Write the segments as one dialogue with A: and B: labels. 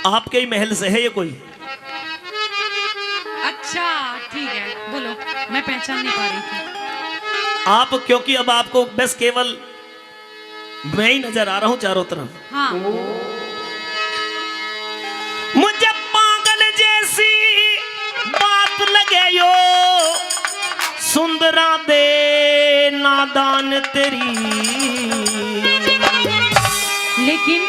A: आपके ही महल से है ये कोई?
B: अच्छा ठीक है, बोलो, मैं पहचान नहीं पा रही थी।
A: आप, क्योंकि अब आपको बस केवल मैं ही नजर आ रहा हूं चारों तरफ।
B: हाँ।
A: मुझे पागल जैसी बात लगे यो, सुंदरा दे नादान तेरी।
B: लेकिन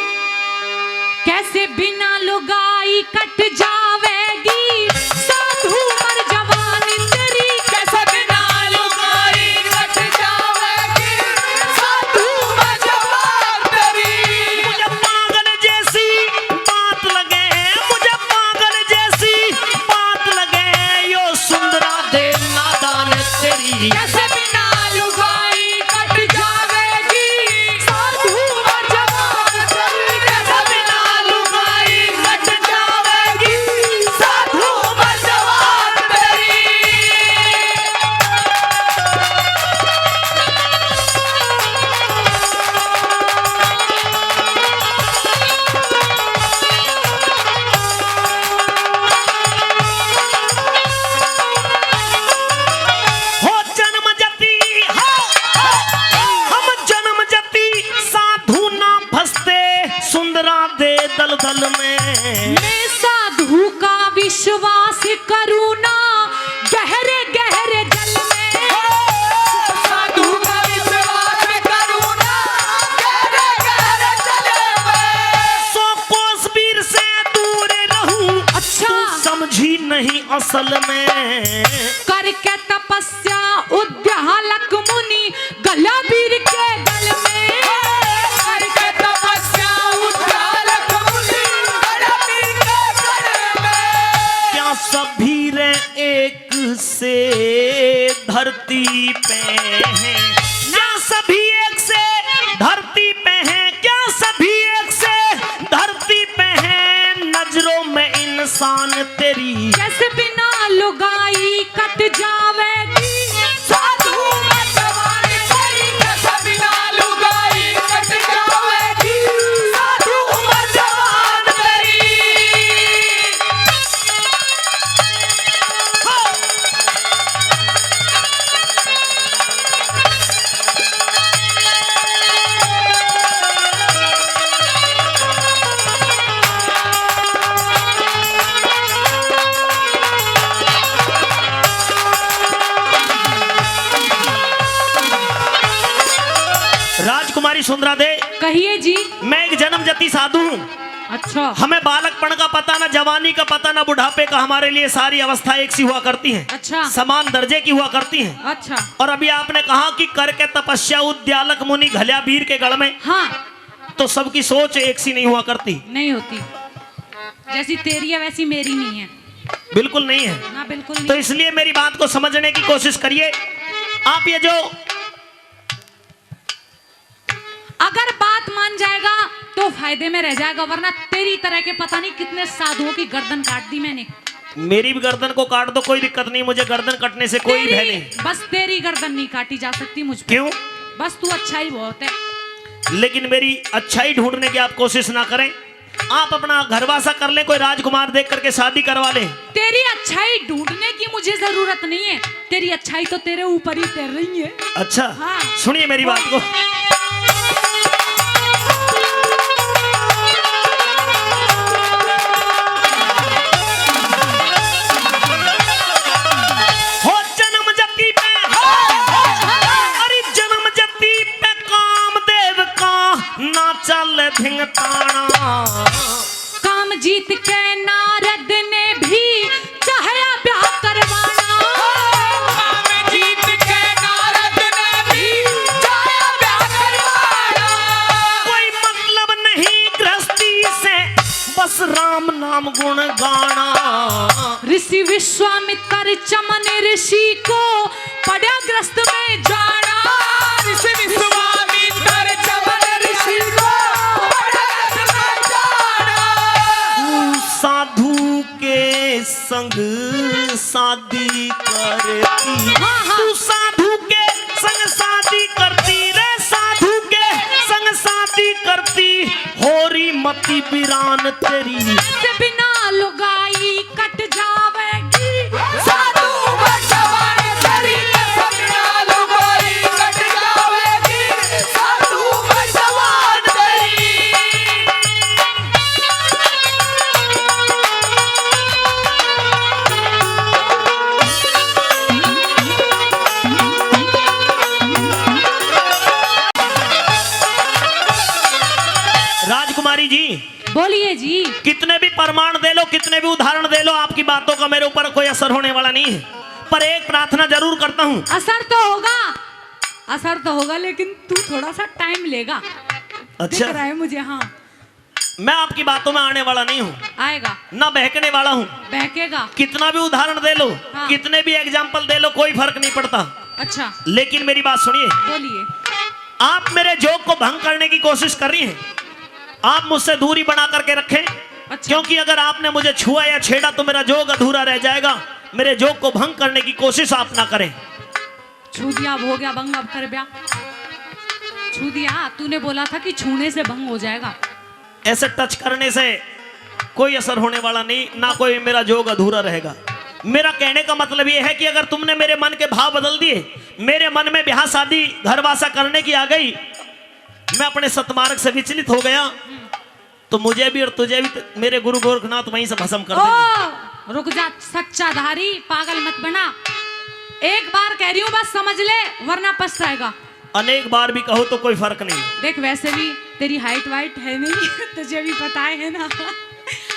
B: कैसे बिना लुगाई कट जावेगी साधु मर जवानी तेरी। कैसे बिना लुगाई कट जावेगी साधु मर जवानी तेरी।
A: मुझे पागल जैसी बात लगे, मुझे पागल जैसी बात लगे यो, सुंदरा दे नादान तेरी।
B: कैसे बिना लुगाई कट जावेगी साधु मर जवानी तेरी। कैसे बिना लुगाई कट जावेगी साधु मर जवानी तेरी।
A: हो जन्म जति, हम जन्म जति साधु ना फंसते, सुंदरा दे दलदल में।
B: मैं साधु का विश्वास करूँ ना गहरे गहरे जल में। साधु का विश्वास करूँ ना गहरे गहरे जल में।
A: सो कोस वीर से दूर रहूं,
B: अच्छा।
A: तू समझी नहीं असल में।
B: करके तपस्या उद्यालक मुनि गला वीर के गल में। करके तपस्या उद्यालक मुनि गला वीर के गल में।
A: क्या सभी रे एक से धरती पे हैं? क्या सभी एक से धरती पे हैं? क्या सभी एक से धरती पे हैं? नजरों में इंसान तेरी।
B: कैसे बिना लुगाई कट जावेगी साधु मर जवानी तेरी। कैसे बिना लुगाई कट जावेगी साधु मर जवानी तेरी।
A: राजकुमारी सुंदरा दे,
B: कहिए जी।
A: मैं एक जन्म जति साधु हूँ।
B: अच्छा।
A: हमें बालकपन का पता ना, जवानी का पता ना, बुढ़ापे का। हमारे लिए सारी अवस्था एक सी हुआ करती हैं।
B: अच्छा।
A: समान दर्जे की हुआ करती हैं।
B: अच्छा।
A: और अभी आपने कहा कि करके तपस्या उद्यालक मुनि घल्या वीर के गढ़ में,
B: हाँ।
A: तो सबकी सोच एक सी नहीं हुआ करती।
B: नहीं होती, जैसी तेरी है वैसी मेरी नहीं है।
A: बिल्कुल नहीं है
B: ना, बिल्कुल
A: तो
B: नहीं।
A: इसलिए मेरी बात को समझने की कोशिश करिए। आप ये जो
B: अगर बात मान जाएगा तो फायदे में रह जाएगा, वरना तेरी तरह के पता नहीं कितने साधुओं की गर्दन काट दी मैंने।
A: मेरी भी गर्दन को काट दो, कोई दिक्कत नहीं, मुझे गर्दन कटने से कोई भय नहीं।
B: बस तेरी गर्दन नहीं काटी जा सकती मुझ पे।
A: क्यों?
B: बस तू अच्छा ही बहुत है।
A: लेकिन मेरी अच्छाई ढूंढने की आप कोशिश ना करें। आप अपना घरवासा कर ले, कोई राजकुमार देख करके शादी करवा ले।
B: तेरी अच्छाई ढूंढने की मुझे जरूरत नहीं है, तेरी अच्छाई तो तेरे ऊपर ही तैर रही है।
A: अच्छा।
B: हाँ।
A: सुनिए मेरी बात को। हो जन्म जति पे, अरे जन्म जति पे कामदेव का ना चल धिंगताना।
B: काम जीत के नारद ने भी चाहा ब्याह करवाना। काम जीत के नारद ने भी चाहा ब्याह करवाना।
A: कोई मतलब नहीं गृहस्थी से, बस राम नाम गुण गाना।
B: ऋषि विश्वामित्र चमन ऋषि को पड़ा ग्रस्त में जाना। ऋषि विश्वामित्र चमन ऋषि को पड़ा ग्रस्त में जाना।
A: तू साधु के संग शादी करती, तू साधु के संग शादी करती रे, साधु के संग शादी करती, होरी पति वीरान तेरी।
B: ऐसे बिना लुगाई कट जावेगी
C: साधु बसवान तेरी, ऐसे बिना लुगाई कट जावेगी साधु बसवान तेरी।
A: राजकुमारी जी,
B: बोलिए जी।
A: कितने भी प्रमाण दे लो, कितने भी उदाहरण दे लो, आपकी बातों का मेरे ऊपर कोई असर होने वाला नहीं है। पर एक प्रार्थना जरूर करता हूँ।
B: असर तो होगा, असर तो होगा, लेकिन तू थोड़ा सा टाइम लेगा।
A: अच्छा,
B: दिख रहा है मुझे। हाँ,
A: मैं आपकी बातों में आने वाला नहीं हूँ,
B: आएगा,
A: ना बहकने वाला हूँ।
B: बहकेगा।
A: कितना भी उदाहरण दे लो,
B: हाँ।
A: कितने भी एग्जाम्पल दे लो, कोई फर्क नहीं पड़ता।
B: अच्छा,
A: लेकिन मेरी बात सुनिए,
B: बोलिए।
A: आप मेरे जोग को भंग करने की कोशिश कर रही हैं। आप मुझसे दूरी बना करके रखें।
B: अच्छा।
A: क्योंकि अगर आपने मुझे छुआ या छेड़ा तो मेरा जोग अधूरा रह जाएगा। मेरे जोग को भंग करने की कोशिश आप ना करें।
B: छू दिया, अब हो गया भंग, अब कर ब्याह। छू दिया, तूने बोला था कि छूने से भंग हो जाएगा।
A: ऐसे टच करने से कोई असर होने वाला नहीं, ना कोई मेरा जोग अधूरा रहेगा। मेरा कहने का मतलब यह है कि अगर तुमने मेरे मन के भाव बदल दिए, मेरे मन में ब्याह शादी घरवासा करने की आ गई, मैं अपने सतमार्ग से विचलित हो गया, तो मुझे भी और तुझे भी मेरे गुरु गोरखनाथ वहीं से भस्म कर देंगे।
B: ओ, रुक जा सच्चाधारी, पागल मत बना। एक बार कह रही हूँ, बस समझ ले, वरना पछताएगा।
A: अनेक बार भी कहो तो कोई फर्क नहीं।
B: देख, वैसे भी तेरी हाइट वाइट है नहीं, तुझे भी पता है ना।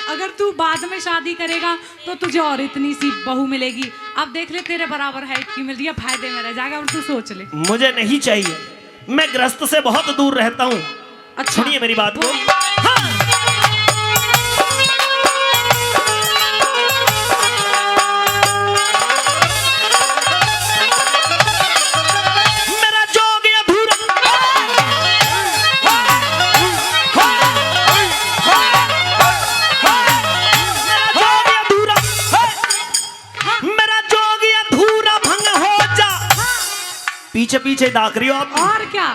B: अगर तू बाद में शादी करेगा तो तुझे और इतनी सी बहू मिलेगी। अब देख ले, तेरे बराबर हाइट की मिल रही है, फायदे में रह जाएगा। और तू सोच ले।
A: मुझे नहीं चाहिए, मैं ग्रस्त से बहुत दूर रहता हूँ।
B: अच्छा,
A: सुनिए मेरी बात को। हाँ। मेरा जोग अधूरा, मेरा जोग अधूरा भंग हो जा। पीछे पीछे दाख रही हो आप।
B: और क्या?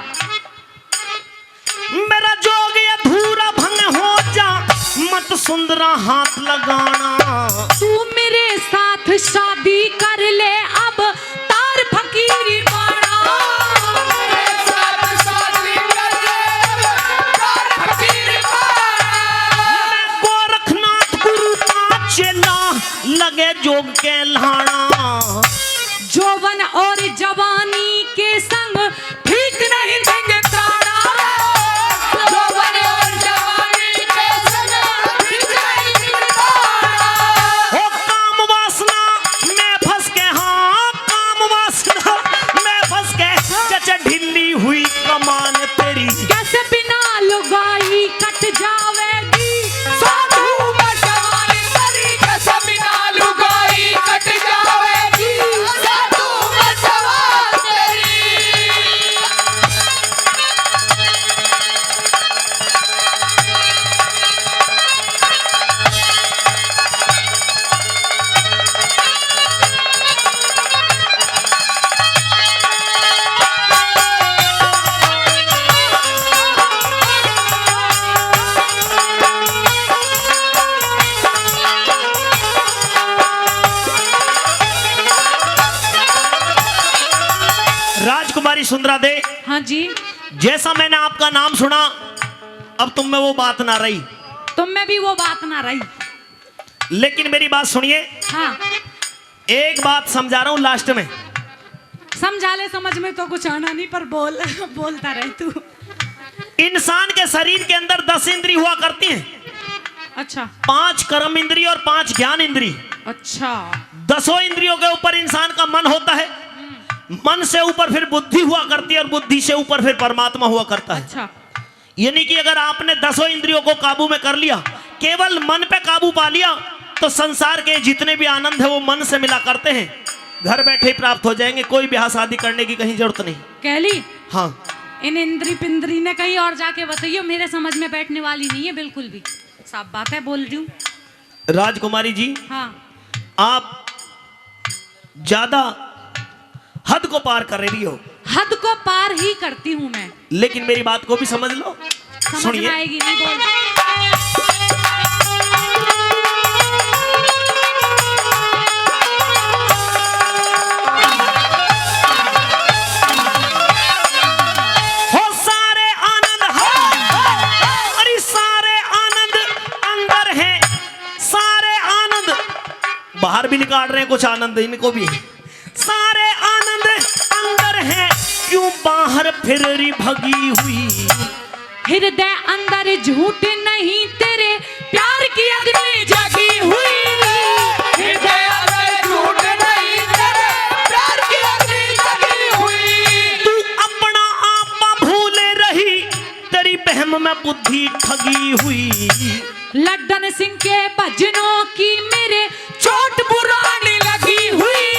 A: मेरा जोग अधूरा भंग हो जा, मत सुंदरा हाथ लगाना।
B: तू मेरे साथ शादी कर ले, अब तार फकीरी पाना।
C: मेरे साथ शादी कर ले, तार फकीरी पाना।
A: मैं गोरखनाथ गुरु का चेला, लगे जोग के लाना।
B: जौवन और जवानी के संग ठीक नहीं देंगे ताड़ा।
C: जौवन और जवानी के संग ठीक नहीं देंगे ताड़ा।
A: हो काम वासना में फंस के, हाँ काम वासना में फंस के, चचा ढिल्ली हुई कमान तेरी।
B: कैसे बिना लुगाई कट जावेगी
C: साधु बसवान तेरी, कैसे बिना लुगाई कट जावेगी साधु बसवान तेरी।
A: राजकुमारी सुंदरा दे,
B: हाँ जी,
A: जैसा मैंने आपका नाम सुना, अब तुम में वो बात ना रही।
B: तुम में भी वो बात ना रही।
A: लेकिन मेरी बात सुनिए,
B: हाँ,
A: एक बात समझा रहा हूं लास्ट में।
B: समझा ले, समझ में तो कुछ आना नहीं, पर बोल बोलता रहे तू।
A: इंसान के शरीर के अंदर 10 इंद्री हुआ करती हैं।
B: अच्छा,
A: 5 कर्म इंद्री और 5 ज्ञान इंद्री।
B: अच्छा,
A: 10 इंद्रियों के ऊपर इंसान का मन होता है, मन से ऊपर फिर बुद्धि हुआ करती है, और बुद्धि से ऊपर फिर परमात्मा हुआ करता है।
B: अच्छा,
A: यानी कि अगर आपने 10 इंद्रियों को काबू में कर लिया, केवल मन पे काबू पा लिया, तो संसार के जितने भी आनंद है वो मन से मिला करते हैं, घर बैठे ही प्राप्त हो जाएंगे। कोई ब्याह शादी करने की कहीं जरूरत नहीं।
B: कहली
A: हाँ,
B: इन इंद्री पिंद्री ने कहीं और जाके बताइए, मेरे समझ में बैठने वाली नहीं है बिल्कुल भी। साफ बात है, बोल रही हूँ।
A: राजकुमारी जी,
B: हाँ,
A: आप ज्यादा हद को पार कर रही हो।
B: हद को पार ही करती हूँ मैं।
A: लेकिन मेरी बात को भी समझ लो।
B: समझ में
A: सुनिए,
B: आएगी नहीं, बोल।
A: काट रहे हैं, कुछ आनंद इनको भी है। सारे आनंद अंदर है, क्यों बाहर फिर रही भगी हुई।
B: हृदय अंदर झूठ नहीं, तेरे प्यार की अग्नि जगी हुई।
C: हृदय अंदर झूठ नहीं, तेरे प्यार की अग्नि जगी हुई।
A: तू अपना आपा भूले रही, तेरी बहम में बुद्धि ठगी हुई।
B: लड्डन सिंह के भजनों की मेरे चोट पुरानी लगी हुई।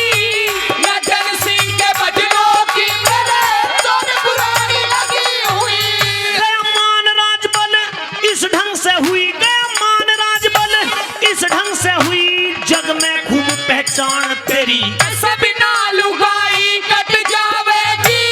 C: लड्डन सिंह के भजनों की मेरे चोट पुरानी लगी हुई।
A: गया मान राजबल इस ढंग से हुई, गया मान राजबल इस ढंग से हुई। जग में खूब पहचान तेरी,
C: सभी ना लुगाई कट जावेगी।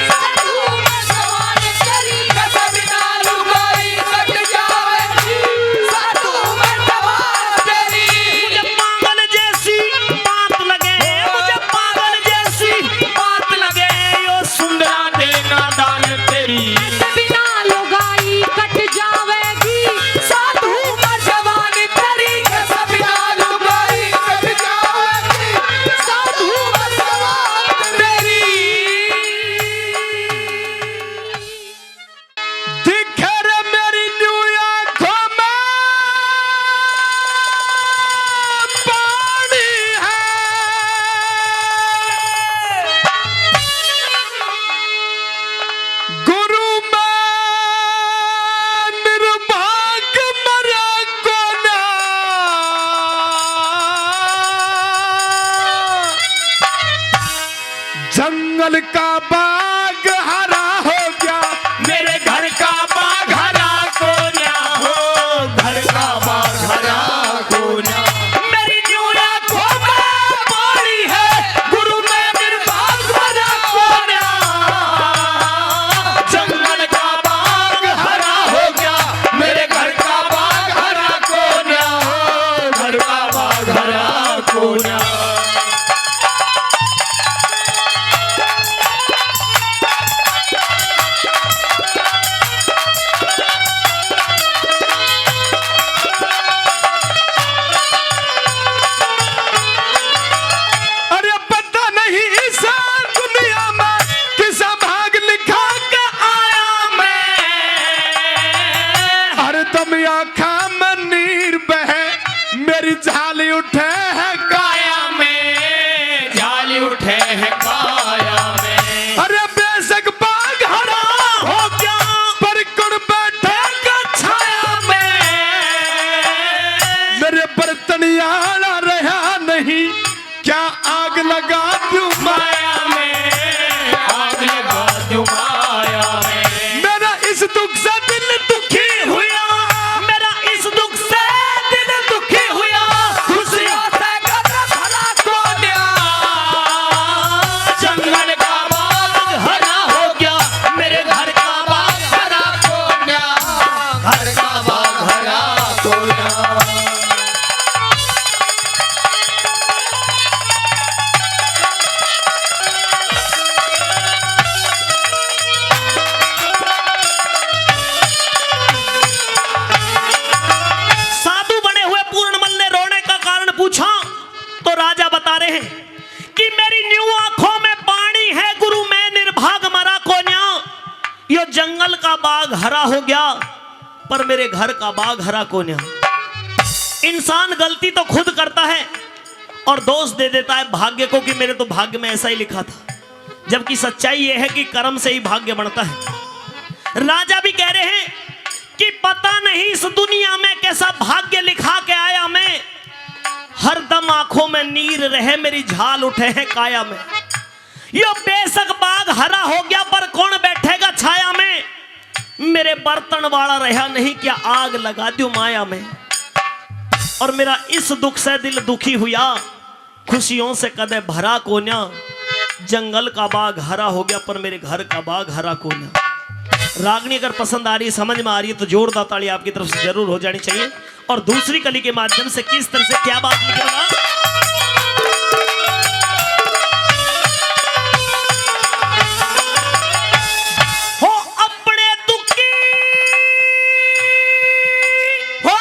C: साधु में सवार तेरी सभी ना लुगाई कट जावेगी। साधु में सवार तेरी।
A: मुझे पागल जैसी बात लगे, मुझे पागल जैसी बात लगे। यो सुंदरा देना दान तेरी,
B: बिना लुगाई कट जावेगी।
C: साधु में सवार तेरी सभी ना लुगाई कट जावेगी। साधु में सवार तेरी। दिखे रे मेरी न्यू आंखों में पानी है। गुरु में निर्भाग मरा कोना। जंगल का बाग हरा हो गया, मेरे घर का बाग हरा को ना हो। घर का बाग हरा को ना। मेरी न्यू आंखों में पानी है, गुरु में निर्भाग मरा को ना। जंगल का बाग हरा हो गया, मेरे घर का बाग हरा को ना हो। घर का बाग हरा को ना। अरे पता नहीं इस दुनिया में किसा भाग लिखा के आया मैं। हर दम आँखा में नीर बहे, मेरी झाली उठे है काया में। झाली उठे है काया में। अरे बेशक बाग हरा हो गया, पर कुण बैठे का छाया में। मेरे बर्तन यारा रहा नहीं, क्या आग लगा दूं माया में। आग लगा दूं माया में। मेरा इस दुख से दिल दुखी हुआ, मेरा इस दुख से दिल दुखी हुआ। खुशियों से कदम भरा को दिया। जंगल का बाग हरा हो गया, मेरे घर का बाग हरा को दिया। घर का बाग हरा को दिया।
A: साधु बने हुए पूर्णमल ने रोने का कारण पूछा तो राजा बता रहे हैं कि मेरी न्यू आंखों में पानी है, गुरु में निर्भाग मरा कोन्या। यो जंगल का बाग हरा हो गया, पर मेरे घर का बाग हरा कोन्या। इंसान गलती तो खुद करता है और दोष दे देता है भाग्य को कि मेरे तो भाग्य में ऐसा ही लिखा था, जबकि सच्चाई यह है कि कर्म से ही भाग्य बनता है। राजा भी कह रहे हैं कि पता नहीं इस दुनिया में कैसा भाग्य लिखा के आया मैं। हरदम आंखों में नीर रहे, मेरी झाल उठे है काया में। यो बेशक बाग हरा हो गया, पर कौन बैठेगा छाया में। मेरे बर्तन वाला रहा नहीं, क्या आग लगा दूं माया में। और मेरा इस दुख से दिल दुखी हुआ, खुशियों से कदे भरा कोन्या। जंगल का बाग हरा हो गया, पर मेरे घर का बाग हरा कोन्या। रागनी अगर पसंद आ रही है, समझ में आ रही है, तो जोरदार ताली आपकी तरफ से जरूर हो जानी चाहिए। और दूसरी कली के माध्यम से किस तरह से क्या बात लिखे बना। हो अपने दुखी हो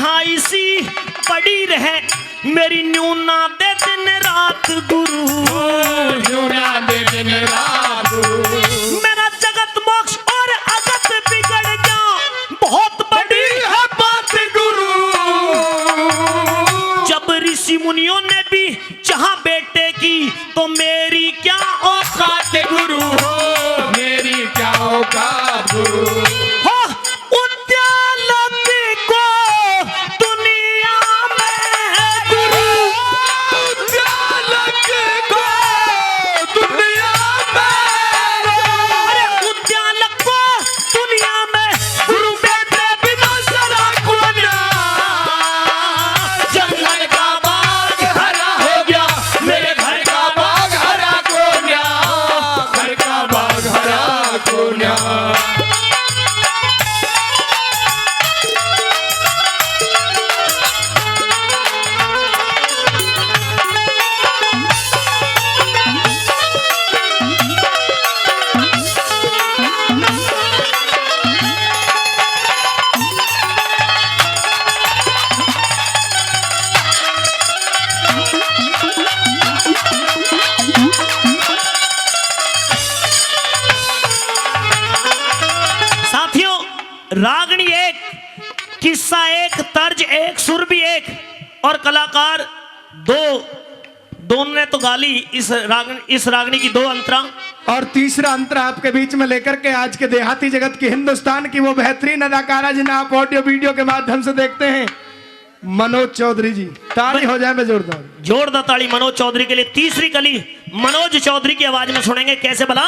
A: रिहाइशी पड़ी रहे मेरी न्यूना दे दिन रात गुरु,
C: न्यूना दे दिन रात।
A: मेरा जगत मोक्ष और अगत बिगड़ गया, बहुत बड़ी
C: है बात गुरु।
A: जब ऋषि मुनियों ने भी चाहा बेटे की तो मेरी क्या औकात गुरु,
C: मेरी क्या औकात गुरु।
A: हो उद्यालय को दुनिया में गुरु,
C: उद्यालय को दुनिया में,
A: अरे उद्यालय को दुनिया में गुरु बेटे बिना सरा कोन्या, जंगल का बाग हरा हो गया मेरे घर का बाग हरा कोन्या,
C: घर का बाग हरा कोन्या।
A: साथियों, रागनी एक, किस्सा एक, तर्ज एक, सुर भी एक और कलाकार दो, दोनों ने तो गाली इस रागनी की दो अंतरा।
C: और तीसरा अंतरा आपके बीच में लेकर के आज के देहाती जगत की, हिंदुस्तान की वो बेहतरीन अदाकारा जिन्हें आप ऑडियो वीडियो के माध्यम से देखते हैं, मनोज चौधरी जी। ताली हो जाए मैं जोरदार।
A: जोरदार ताली मनोज चौधरी के लिए। तीसरी कली मनोज चौधरी की आवाज में सुनेंगे, कैसे भला।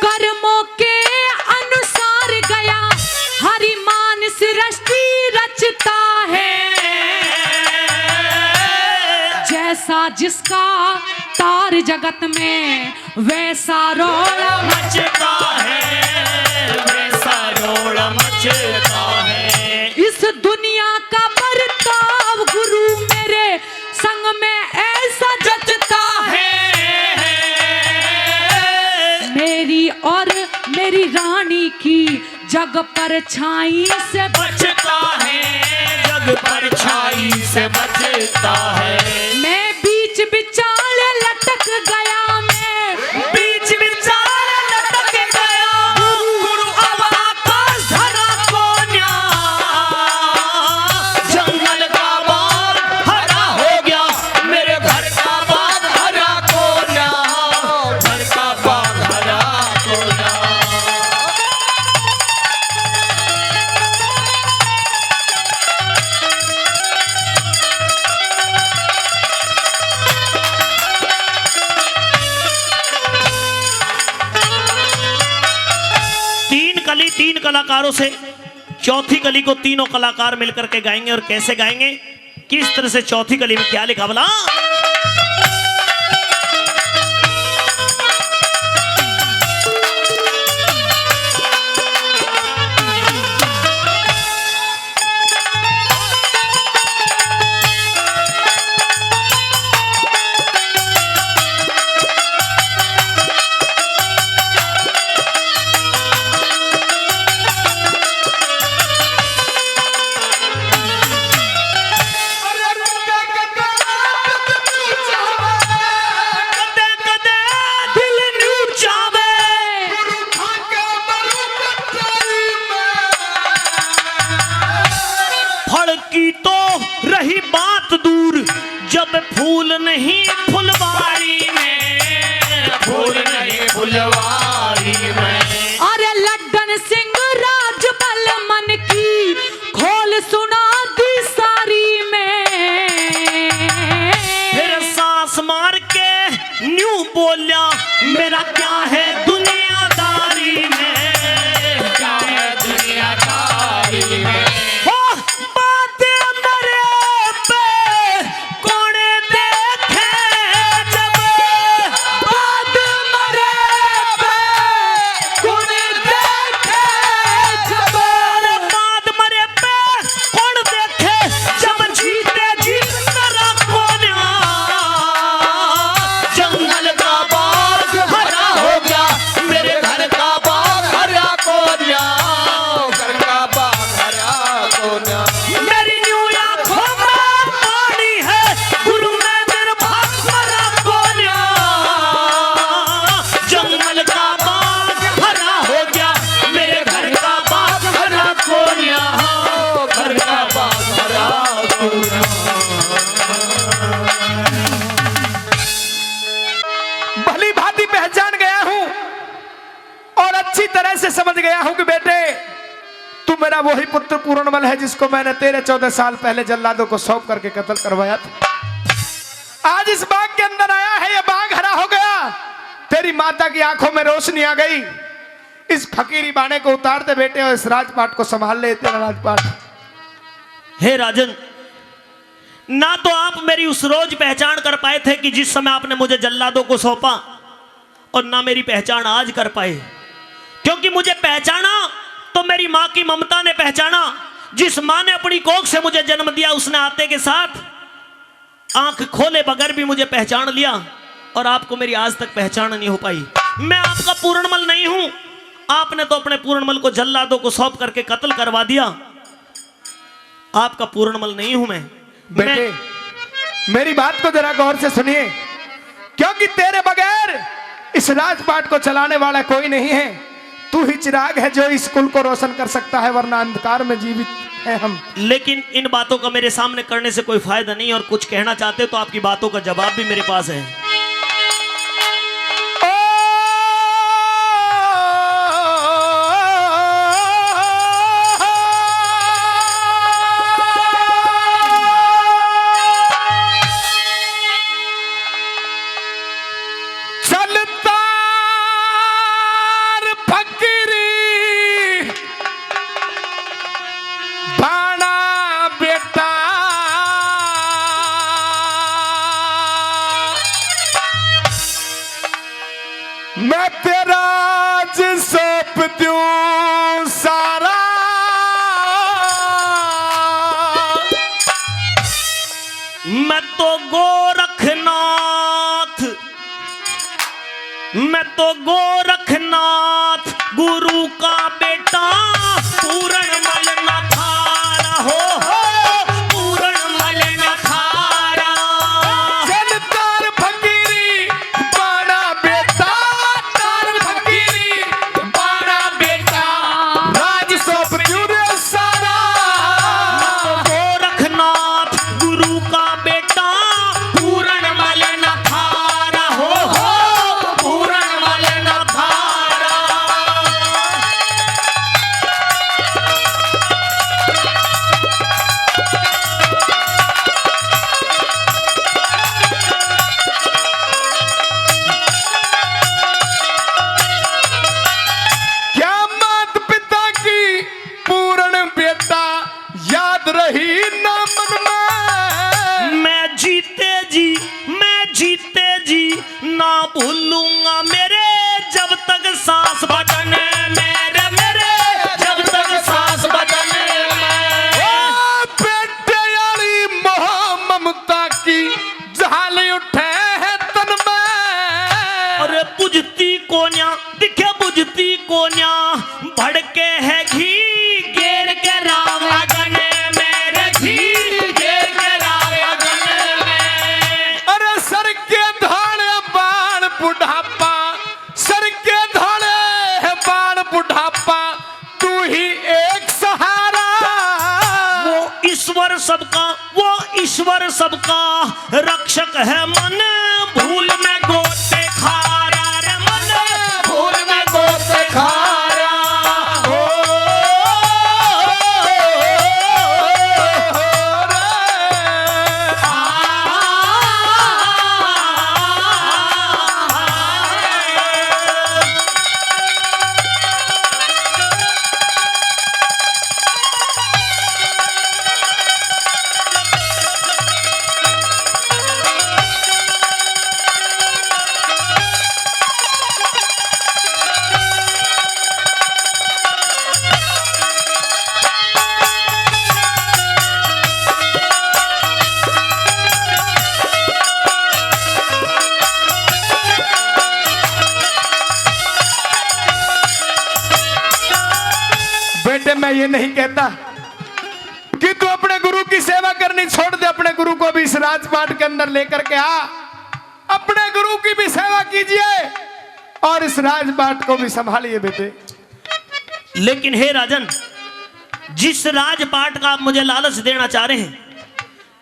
B: कर्मों के अनुसार गया हरि मान सृष्टि रचता है, जैसा जिसका तार जगत में वैसा रोड़ा
A: मचता है, वैसा रोड़ा मचता है।
B: इस दुनिया का बर्ताव गुरु मेरे संग में ऐसा जचता है, मेरी और मेरी रानी की जग पर छाई से
A: बचता है, जग पर छाई से बचता है।
B: मैं बीच बिचाले लटक गया, मैं
A: बीच विचार लटक गया गुरु, अब आकाश धरा कोन्या, जंगल का बाग हरा हो गया मेरे घर का बाग हरा कोन्या, घर का बाग हरा कोन्या। तीन कलाकारों से चौथी कली को तीनों कलाकार मिलकर के गाएंगे। और कैसे गाएंगे, किस तरह से, चौथी कली में क्या लिखा बोला। फूल नहीं फुलवारी में, फूल नहीं फुलवारी में।
B: अरे लड्डन सिंह राज बल मन की खोल सुना दी सारी में,
A: फिर सांस मार के न्यू बोलिया मेरा क्या है दुनियादारी में, क्या है दुनियादारी में। जंगल का बाग हरा हो गया, मेरे घर का बाग हरा कोन्या,
C: घर का बाग हरा कोन्या।
A: मेरी न्यू आंखों में पानी है, गुरु में निर्भर हरा कोन्या, जंगल का बाग हरा हो गया, मेरे घर का बाग हरा कोन्या, घर का बाग हरा कोन्या।
C: भली भांति पहचान गया हूं और अच्छी तरह से समझ गया हूं कि बेटे तू मेरा वही पुत्र पूर्णमल है जिसको मैंने 13-14 साल पहले जल्लादों को सौंप करके कत्ल करवाया था। आज इस बाग के अंदर आया है, ये बाग हरा हो गया, तेरी माता की आंखों में रोशनी आ गई। इस फकीरी बाणे को उतार दे बेटे और इस राजपाट को संभाल ले, तेरा राजपाट।
A: हे राजन, ना तो आप मेरी उस रोज पहचान कर पाए थे कि जिस समय आपने मुझे जल्लादों को सौंपा, और ना मेरी पहचान आज कर पाए, क्योंकि मुझे पहचाना तो मेरी मां की ममता ने पहचाना। जिस मां ने अपनी कोख से मुझे जन्म दिया, उसने आते के साथ आंख खोले बगैर भी मुझे पहचान लिया, और आपको मेरी आज तक पहचान नहीं हो पाई। मैं आपका पूर्णमल नहीं हूं, आपने तो अपने पूर्णमल को जल्लादों को सौंप करके कत्ल करवा दिया। आपका पूर्णमल नहीं हूं मैं।
C: बेटे मेरी बात को जरा गौर से सुनिए, क्योंकि तेरे बगैर इस राजपाट को चलाने वाला कोई नहीं है। तू ही चिराग है जो इस कुल को रोशन कर सकता है, वरना अंधकार में जीवित है हम।
A: लेकिन इन बातों का मेरे सामने करने से कोई फायदा नहीं, और कुछ कहना चाहते तो आपकी बातों का जवाब भी मेरे पास है।
C: मैं तेरा आज सौंप दूं सारा,
A: मैं तो गोरखनाथ गुरु का बेटा, पूर्णमल न थारा हो पूर्णमल न थारा।
C: तार फकीरी बाणा बेटा, तार फकीरी बाणा बेटा, राज सौंप दूं रे सारा।
A: गोरखनाथ गुरु का बेटा, पूर्णमल न थारा हो पूर्णमल न थारा।
C: क्या मात पिता की पूर्ण बेटा याद रही ना मन में?
A: मैं जीते जी ना भूलूंगा मेरे, जब तक सांस बदन मेरे जब तक सांस बदन में।
C: बेटे यारी मोह ममता की जहाल उठे है तन में।
A: अरे बुझती कोन्या दिखे बुझती कोन्या, भड़के है घी गेर के राव अगन मेरे, घी गेर के राव अगन में।
C: अरे सर के धौले बाण बुढ़ापा, सर के धौले बाण बुढ़ापा, तू ही एक सहारा।
A: वो ईश्वर सबका रक्षक है मन, भूल में गोते खारा रे मन, भूल में गोते खारा।
C: ये नहीं कहता कि तू अपने गुरु की सेवा करनी छोड़ दे, अपने गुरु को भी इस राजपाट के अंदर लेकर के आ, अपने गुरु की भी सेवा कीजिए और इस राजपाट को भी संभालिए बेटे।
A: लेकिन हे राजन, जिस राजपाट का आप मुझे लालच देना चाह रहे हैं,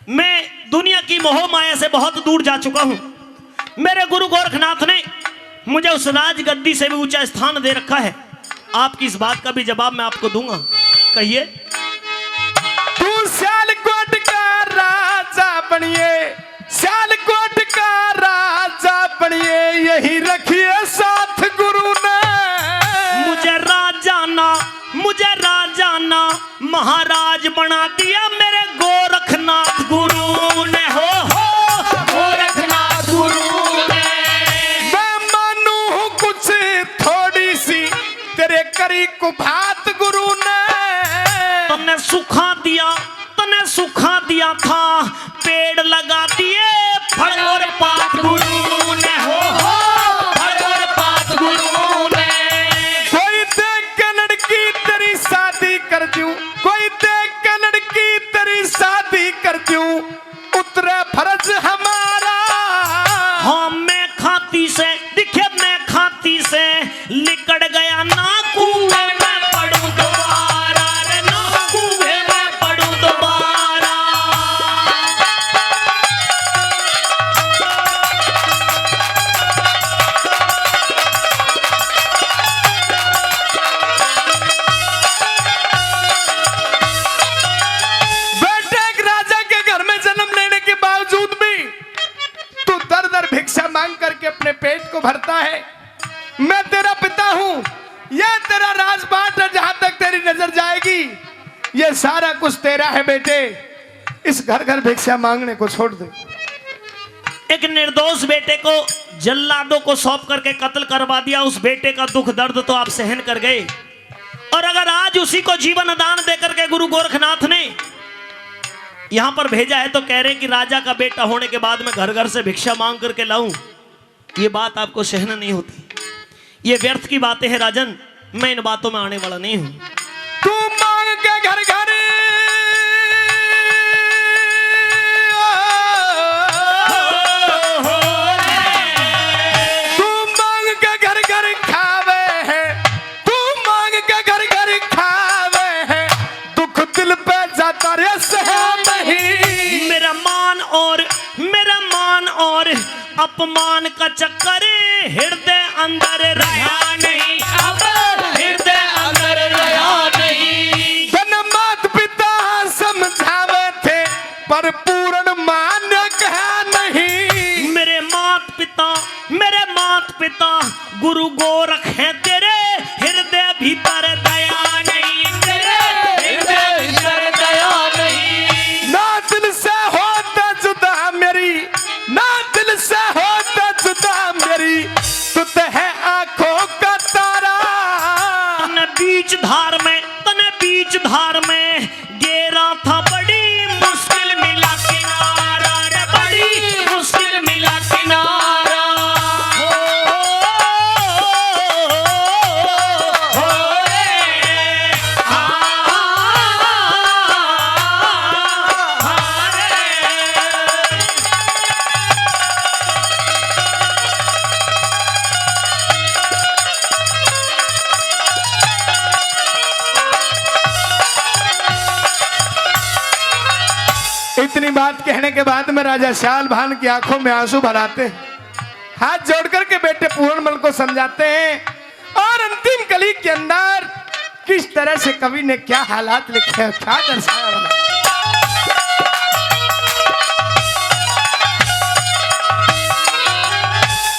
A: मैं दुनिया की मोह माया से बहुत दूर जा चुका हूं। मेरे गुरु गोरखनाथ ने मुझे उस राजगद्दी से भी ऊंचा स्थान दे रखा है। आपकी इस बात का भी जवाब मैं आपको दूंगा। कहिए।
C: तू सियालकोट का राजा बनिए, सियालकोट का राजा बनिए, यही रखिए साथ गुरु ने। मुझे राजाना महाराज बना दिया मेरे गोरखनाथ गुरु ने। हो गोरखनाथ गुरु ने। मैं मानू हूँ कुछ थोड़ी सी तेरे करी कुभात गुरु ने।
A: तने सुखा दिया था, पेड़ लगा दिए फल और पात गुरु ने। हो फल और पात गुरु ने।
C: कोई देख के लड़की तेरी शादी कर दूं, कोई देख के लड़की तेरी शादी कर दूं, उतरे फर्ज हमारा।
A: हाँ मैं खाती से दिखे, मैं खाती से लिकड़ गया ना कुएं में पड़ूं दोबारा रे, ना कुएं में पड़ूं दोबारा।
C: बेटे एक राजा के घर में जन्म लेने के बावजूद भी तू दर दर भिक्षा मांग करके अपने पेट को भरता है। मैं तेरा पिता हूं, यह तेरा राजपाट है, जहां तक तेरी नजर जाएगी ये सारा कुछ तेरा है बेटे। इस घर घर भिक्षा मांगने को छोड़ दे।
A: एक निर्दोष बेटे को जल्लादों को सौंप करके कत्ल करवा दिया। उस बेटे का दुख दर्द तो आप सहन कर गए, और अगर आज उसी को जीवन दान देकर के गुरु गोरखनाथ ने यहां पर भेजा है तो कह रहे हैं कि राजा का बेटा होने के बाद मैं घर घर से भिक्षा मांग करके लाऊं, ये बात आपको सहन नहीं होती। ये व्यर्थ की बातें हैं राजन, मैं इन बातों में आने वाला नहीं हूं।
C: तू मांग के घर घर
A: अपमान का चक्कर हृदय अंदर रहा नहीं, अब हृदय अंदर रहा नहीं।
C: जन मात पिता समझावे थे पर पूर्ण मान्य कहा नहीं।
A: मेरे मात पिता गुरु गोरख हैं, तेरे हृदय भीतर दया नहीं, तेरे हृदय भीतर दया नहीं।
C: ना दिल से होता जुदा मेरी, ना दिल से होता जुदा मेरी, तुत है आंखों का तारा।
A: तने बीच धार में गेरा था, बड़ी मुश्किल मिला किनारा रे, बड़ी मुश्किल मिला किनारा।
C: इतनी बात कहने के बाद में राजा श्याल भान की आंखों में आंसू भराते हैं, हाथ जोड़कर के बेटे पूर्णमल को समझाते हैं, और अंतिम कली के अंदर किस तरह से कवि ने क्या हालात लिखे हैं, क्या दर्शाया।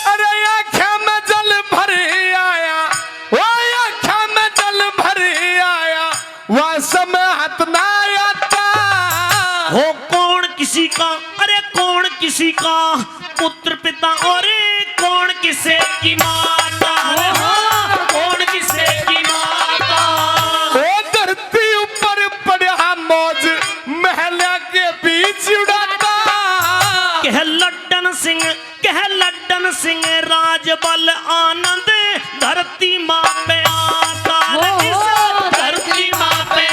C: अरे आँखों में जल भर आया, वो आँखों में जल भर आया, वह समय हाथ ना आता।
A: हो कौन किसी का, अरे कौन किसी का पुत्र पिता, और कौन किसे की माता। हो कौन किसे की माता।
C: वो धरती ऊपर पड़ा मौज महला के बीच उड़ाता।
A: कह लड्डन सिंह राजबल आनंद धरती माँ पे आता। धरती माँ पे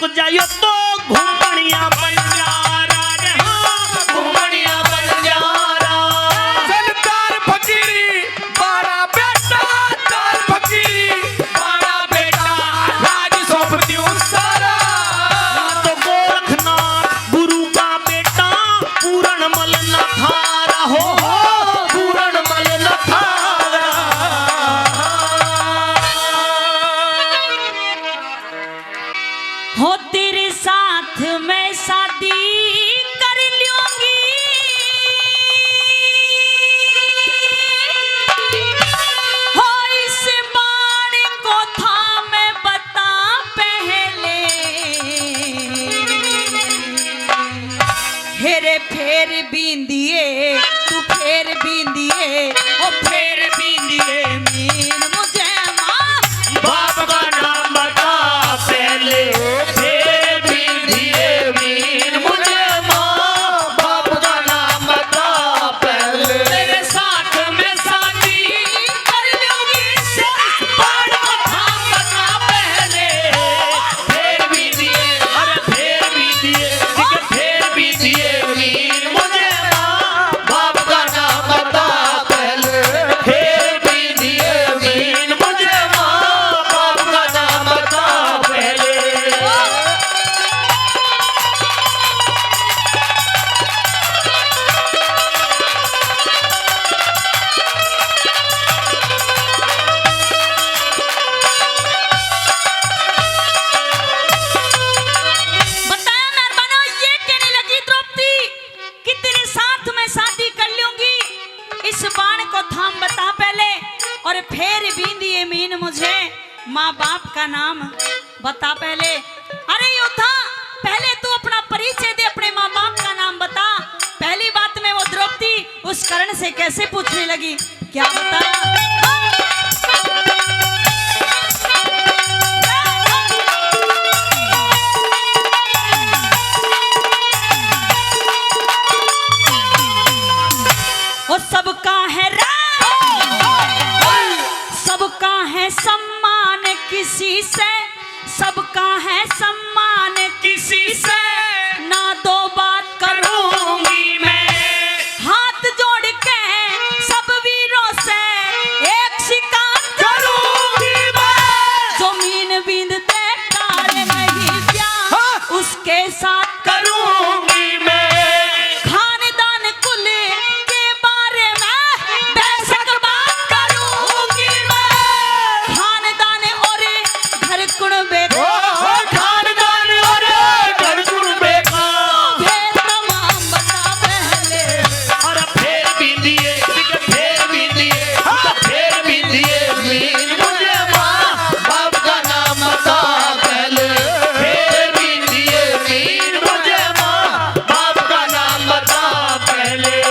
A: रुक जाइयो तो घूमनिया बन जा रहा हाँ घूमनिया बन जा रहा
C: सरदार फकीरी बारा बेटा तार फकीरी बारा बेटा राज सौंप दियो सारा
A: तो गोरखनाथ गुरु का बेटा पूरणमल न थारा हो पूरणमल न थारा
B: हो तेरे साथ मैं शादी कर लूंगी हो इस बाण को था मैं बता पहले हेरे फेर बिंदिए तू फेर बिंदिए ओ फेर बिंदिए मीन मुझे माँ
A: बाप का नाम बता पहले फेर बिंदिए मीन मुझे माँ बाप का नाम बता पहले तेरे साथ मैं शादी कर लूंगी से बाण को थाम बता पहले फेर बिंदिए अरे फेर बिंदिए फेर बिंदिए मीन मुझे माँ बाप का नाम बता पहले फेर बिंदिए मीन मुझे माँ बाप का नाम बता पहले
B: बताया मेहरबाना ये कहने लगी द्रौपदी कि तेरे साथ मैं शादी कर लूंगी इस बाण को थाम बता पहले और फेर बींदी मीन मुझे माँ बाप का नाम बता पहले अरे योद्धा पहले तू अपना परिचय दे अपने माँ बाप का नाम बता पहली बात में वो द्रौपदी उस कर्ण से कैसे पूछने लगी क्या और सबका है सबका है सम्मान किसी से सबका है सम्मान किसी से ना दो बात करूंगी मैं हाथ जोड़ के सब वीरों से एक शिकार करूंगी मैं जमीन बिंदते काले नहीं प्यार उसके साथ करूंगी मैं खानदान कुल के बारे में बेशक बात करूंगी मैं खानदान और घर कुणबे
A: खानदान और घर कुर्बे का
B: भेद तमाम बता पहले
A: और फेर बिंदिए फेर बिंदिए मीन मुझे माँ बाप का नाम बता पहले फेर बिंदिए मीन मुझे माँ बाप का नाम बता पहले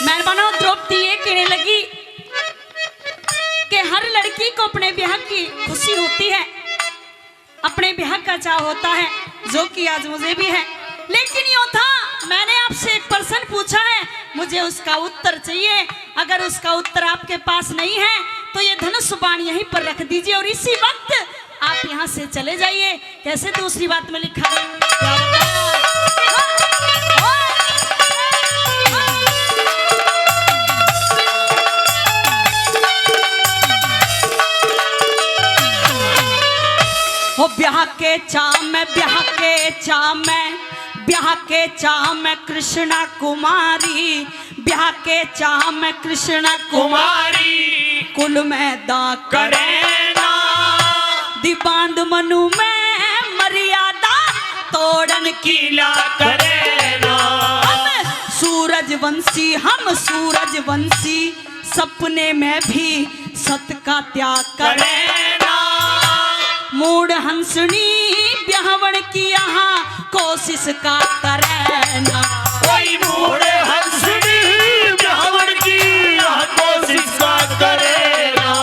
B: मेहरबानो द्रौपदी ये कहने लगी कि हर लड़की को अपने ब्याह की खुशी होती है अपने ब्याह का चाह होता है जो कि आज मुझे भी है लेकिन योद्धा मैंने आपसे एक प्रश्न पूछा है मुझे उसका उत्तर चाहिए अगर उसका उत्तर आपके पास नहीं है तो ये धनुष बाण यहीं पर रख दीजिए और इसी वक्त आप यहाँ से चले जाइए कैसे दूसरी बात में लिखा है क्या बताया? हो ब्याह के चाम में ब्याह के चाम में ब्याह के चाम में कृष्णा कुमारी ब्याह के चाम में कृष्णा
A: कुमारी
B: कुल में दा
A: करे ना
B: दिबांध मनु में मर्यादा तोड़न
A: कीला करे ना
B: सूरज
D: सूरजवंशी हम सूरजवंशी सपने में भी सत का त्याग करें ना। मूड हंसनी ब्याहवण की यहाँ कोशिश का करे ना।
A: कोई मूड हंसनी ब्याहवण की यहाँ कोशिश का करे ना।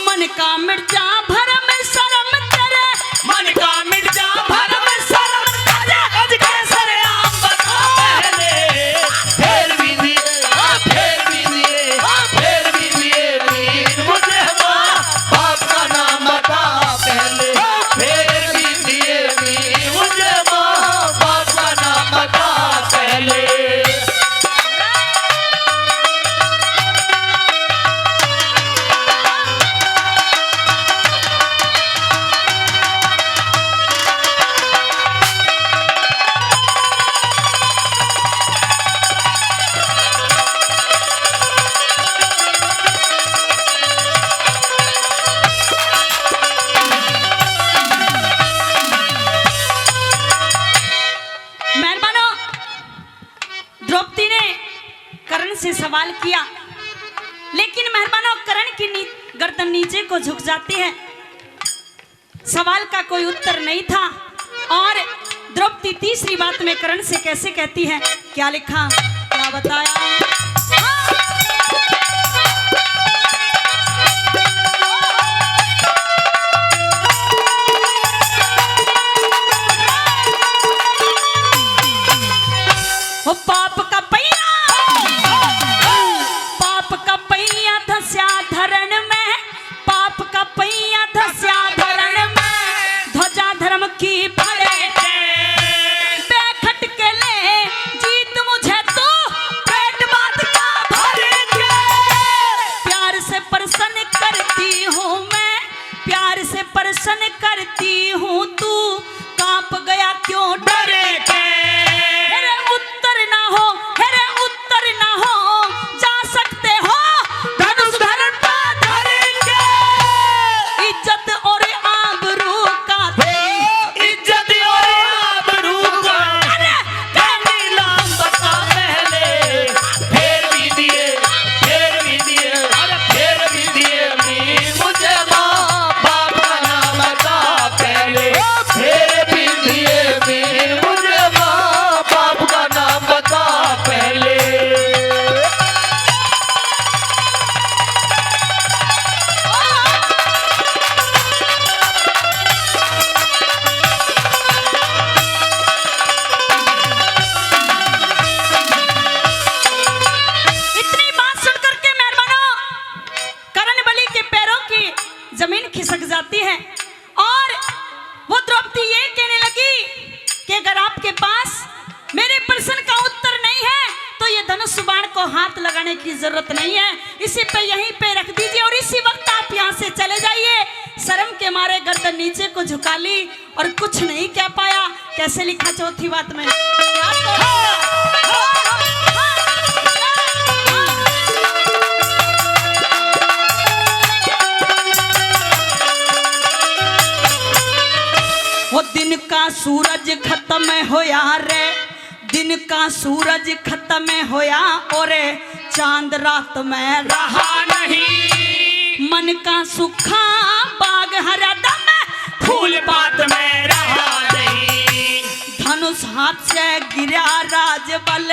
D: मन का मिर्जा भरम शर्म करे,
A: मन का मिट जा भरम शर्म करे। आज कैसर आम बता पहले, फिर भी दिए, फिर भी दिए, फिर भी दिए वीर मुझे माँ बाप का नाम बता पहले, फिर भी दिए वीर मुझे माँ बाप का नाम बता पहले।
D: मेहरबानों, द्रौपदी ने कर्ण से सवाल किया, लेकिन मेहरबानों कर्ण की गर्दन नीचे को झुक जाती है। सवाल का कोई उत्तर नहीं था। और द्रौपदी तीसरी बात में कर्ण से कैसे कहती है, क्या लिखा, क्या बताया। वो पाप का पहिया धस्या धरण में, पाप का पहिया धस्या धरण में, ध्वजा धर्म की फड़े बेखट के ले जीत मुझे तो पेट बात का भरे के। प्यार से प्रसन्न करती हूँ मैं, प्यार से प्रसन्न करती हूँ, तू कांप गया क्यों डरे के। उत्तर ना हो, हेरे उत्तर ना हो, जा सकते हो धनुष धरण पे धरेंगे। इज्जत और आबरू का
A: इज्जत और आबरू का नीलाम बता पहले, फिर भी दिए, फिर भी दिए, फिर भी दिए वीर मुझे माँ बाप का नाम बता पहले, फिर भी दिए वीर मुझे माँ बाप का नाम बता पहले।
D: इतनी बात सुनकर के मेहरबानों कर्ण बलि के पैरों की जमीन खिसक जाती है। और वो द्रौपदी ये कहने लगी कि अगर आपके पास मेरे प्रश्न का उत्तर नहीं है तो ये धनुष बाण को हाथ लगाने की जरूरत नहीं है, इसी पे यहीं पे रख दीजिए और इसी वक्त आप यहाँ से चले जाइए। शर्म के मारे गर्दन नीचे को झुका ली और कुछ नहीं कह पाया। कैसे लिखा चौथी बात में, क्या वो दिन का सूरज खत्म होया रे, दिन का सूरज खत्म होया और चांद रात में रहा नहीं। मन का सुखा बाग हरा दम
A: फूल बात में रहा नहीं।
D: धनुष हाथ से गिरा राजबल,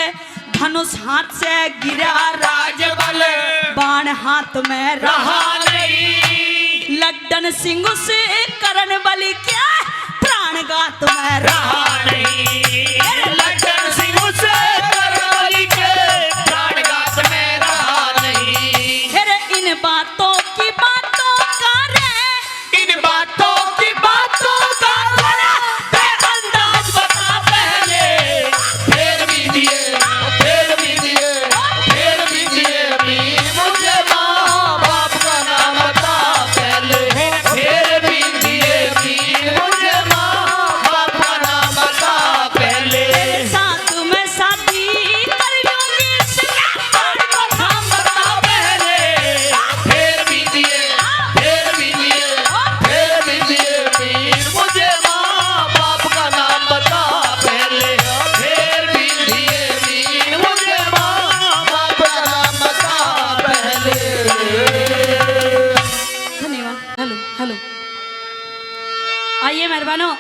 D: धनुष हाथ से गिरा राजबल, बाण हाथ में रहा नहीं। लड्डन सिंह से करण बलि क्या प्राण गात में रहा
A: नहीं। लड्डन सिंह से करण बलि के प्राण गात में रहा नहीं।
D: फिर इन बातों की बातों का रे,
A: इन बातों की बातों का अंदाज बता पहले, फिर भी दिए, फिर भी दिए, फिर भी दिए वीर मुझे माँ बाप का नाम बता पहले, फिर भी दिए वीर मुझे माँ बाप का नाम
D: मेहरबानों,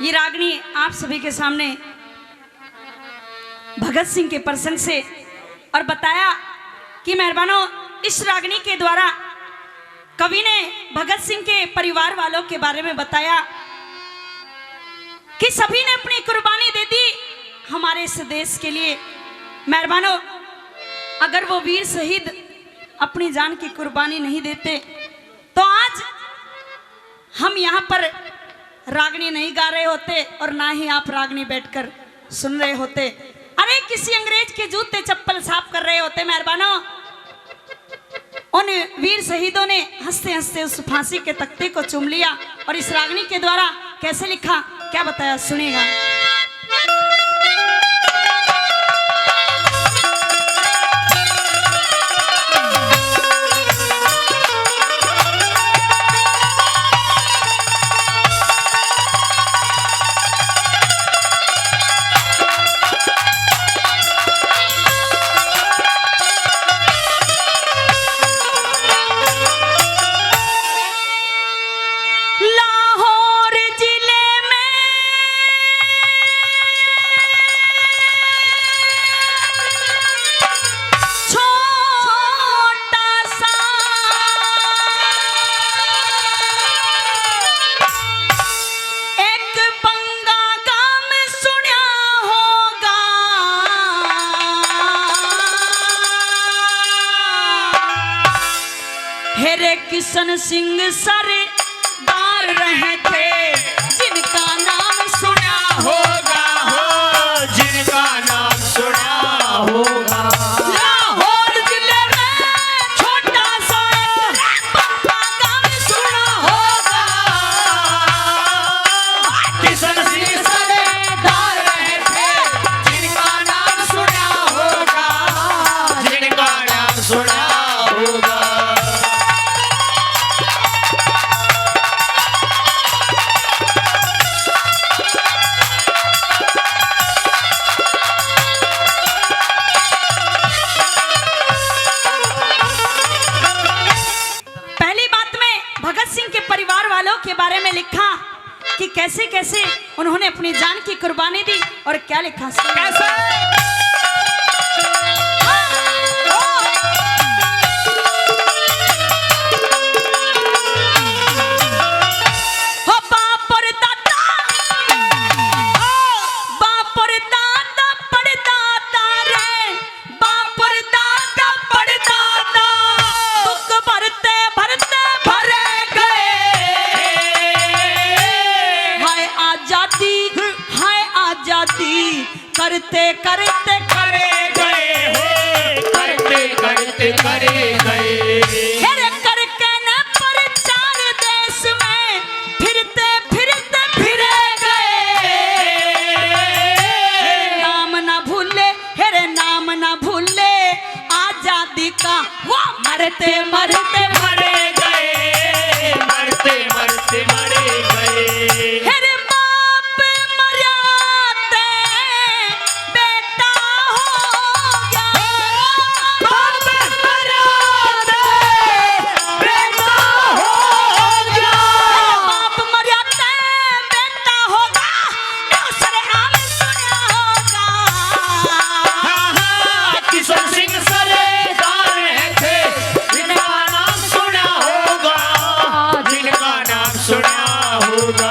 D: ये रागनी आप सभी के सामने भगत सिंह के प्रसंग से और बताया कि मेहरबानों, इस रागनी के द्वारा कवि ने भगत सिंह के परिवार वालों के बारे में बताया कि सभी ने अपनी कुर्बानी दे दी हमारे इस देश के लिए। मेहरबानों, अगर वो वीर शहीद अपनी जान की कुर्बानी नहीं देते तो आज हम यहाँ पर रागनी नहीं गा रहे होते और ना ही आप रागनी बैठकर सुन रहे होते। अरे किसी अंग्रेज के जूते चप्पल साफ कर रहे होते। मेहरबानों, उन वीर शहीदों ने हंसते हंसते उस फांसी के तख्ते को चूम लिया और इस रागनी के द्वारा कैसे लिखा, क्या बताया, सुनिएगा। लाहौर जिले में छोटा सा एक बंगा गांव सुना होगा। हेरे किशन सिंह सरदार रहे थे जिनका नाम सुना
C: होगा हो जिनका नाम सुना होगा।
D: लाहौर जिले में छोटा सा एक बंगा गांव सुना होगा।
C: किशन सिंह सरदार रहे थे जिनका नाम सुना होगा, जिनका नाम सुना होगा।
D: पहली बात में भगत सिंह के परिवार वालों के बारे में लिखा कि कैसे कैसे उन्होंने अपनी जान की कुर्बानी दी और क्या लिखा, कैसे हो बाप और दादा, बाप और दादा पड़दादा रे, बाप और दादा पड़दादा दुख भरते भरते भरे गए। हाय आजादी, हाय आजादी करते करते करे गए हो,
C: करते करते करे गए।
D: हेरे करके न प्रचार देश में फिरते फिरते फिरे गए। नाम ना भूले, हेरे नाम ना भूले आजादी का, वो मरते मरते
C: मरे गए, मरते मरते मरे गए।
D: हेरे बाप मर्याते बेटा हो गया।
C: बाप मर्यादा बेटा हो गया।
D: बाप मर्यादा बेटा होगा, दूसरे आम सुना होगा।
C: किशन सिंह सरदार रहे थे जिनका नाम सुना होगा, जिनका नाम सुना होगा।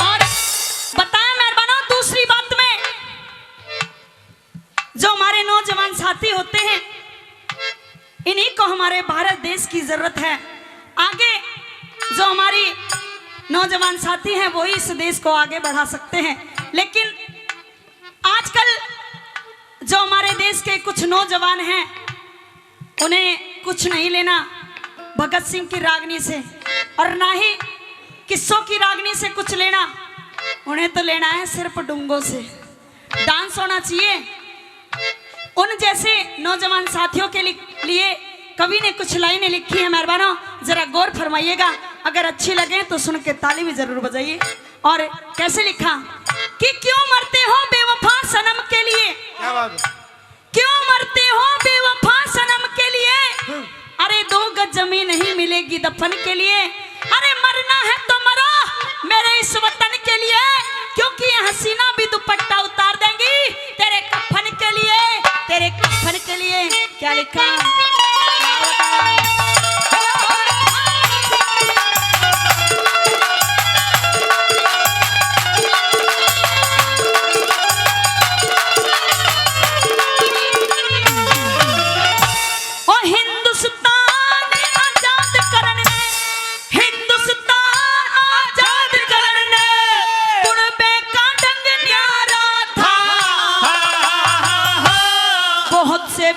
D: और बताया मेहरबानों, दूसरी बात में जो हमारे नौजवान साथी होते हैं, इन्हीं को हमारे भारत देश की जरूरत है। आगे जो हमारी नौजवान साथी हैं वही इस देश को आगे बढ़ा सकते हैं। लेकिन आजकल जो हमारे देश के कुछ नौजवान हैं उन्हें कुछ नहीं लेना भगत सिंह की रागनी से और ना ही किस्सों की रागनी से कुछ लेना, उन्हें तो लेना है सिर्फ डुंगों से। डांस होना चाहिए। उन जैसे नौजवान साथियों के लिए कवि ने कुछ लाइनें लिखी है, मेहरबानों जरा गौर फरमाइएगा, अगर अच्छी लगे तो सुन के ताली भी जरूर बजाइए। और कैसे लिखा कि क्यों मरते हो बेवफा सनम के लिए,
C: क्या बात है?
D: क्यों मरते हो बेवफा सनम के लिए, अरे 2 गज जमीन नहीं मिलेगी दफन के लिए, अरे मरना है तो मरो मेरे इस वतन के लिए, क्योंकि ये हसीना भी दुपट्टा उतार देंगी तेरे कफन के लिए, तेरे कफन के लिए। क्या लिखा,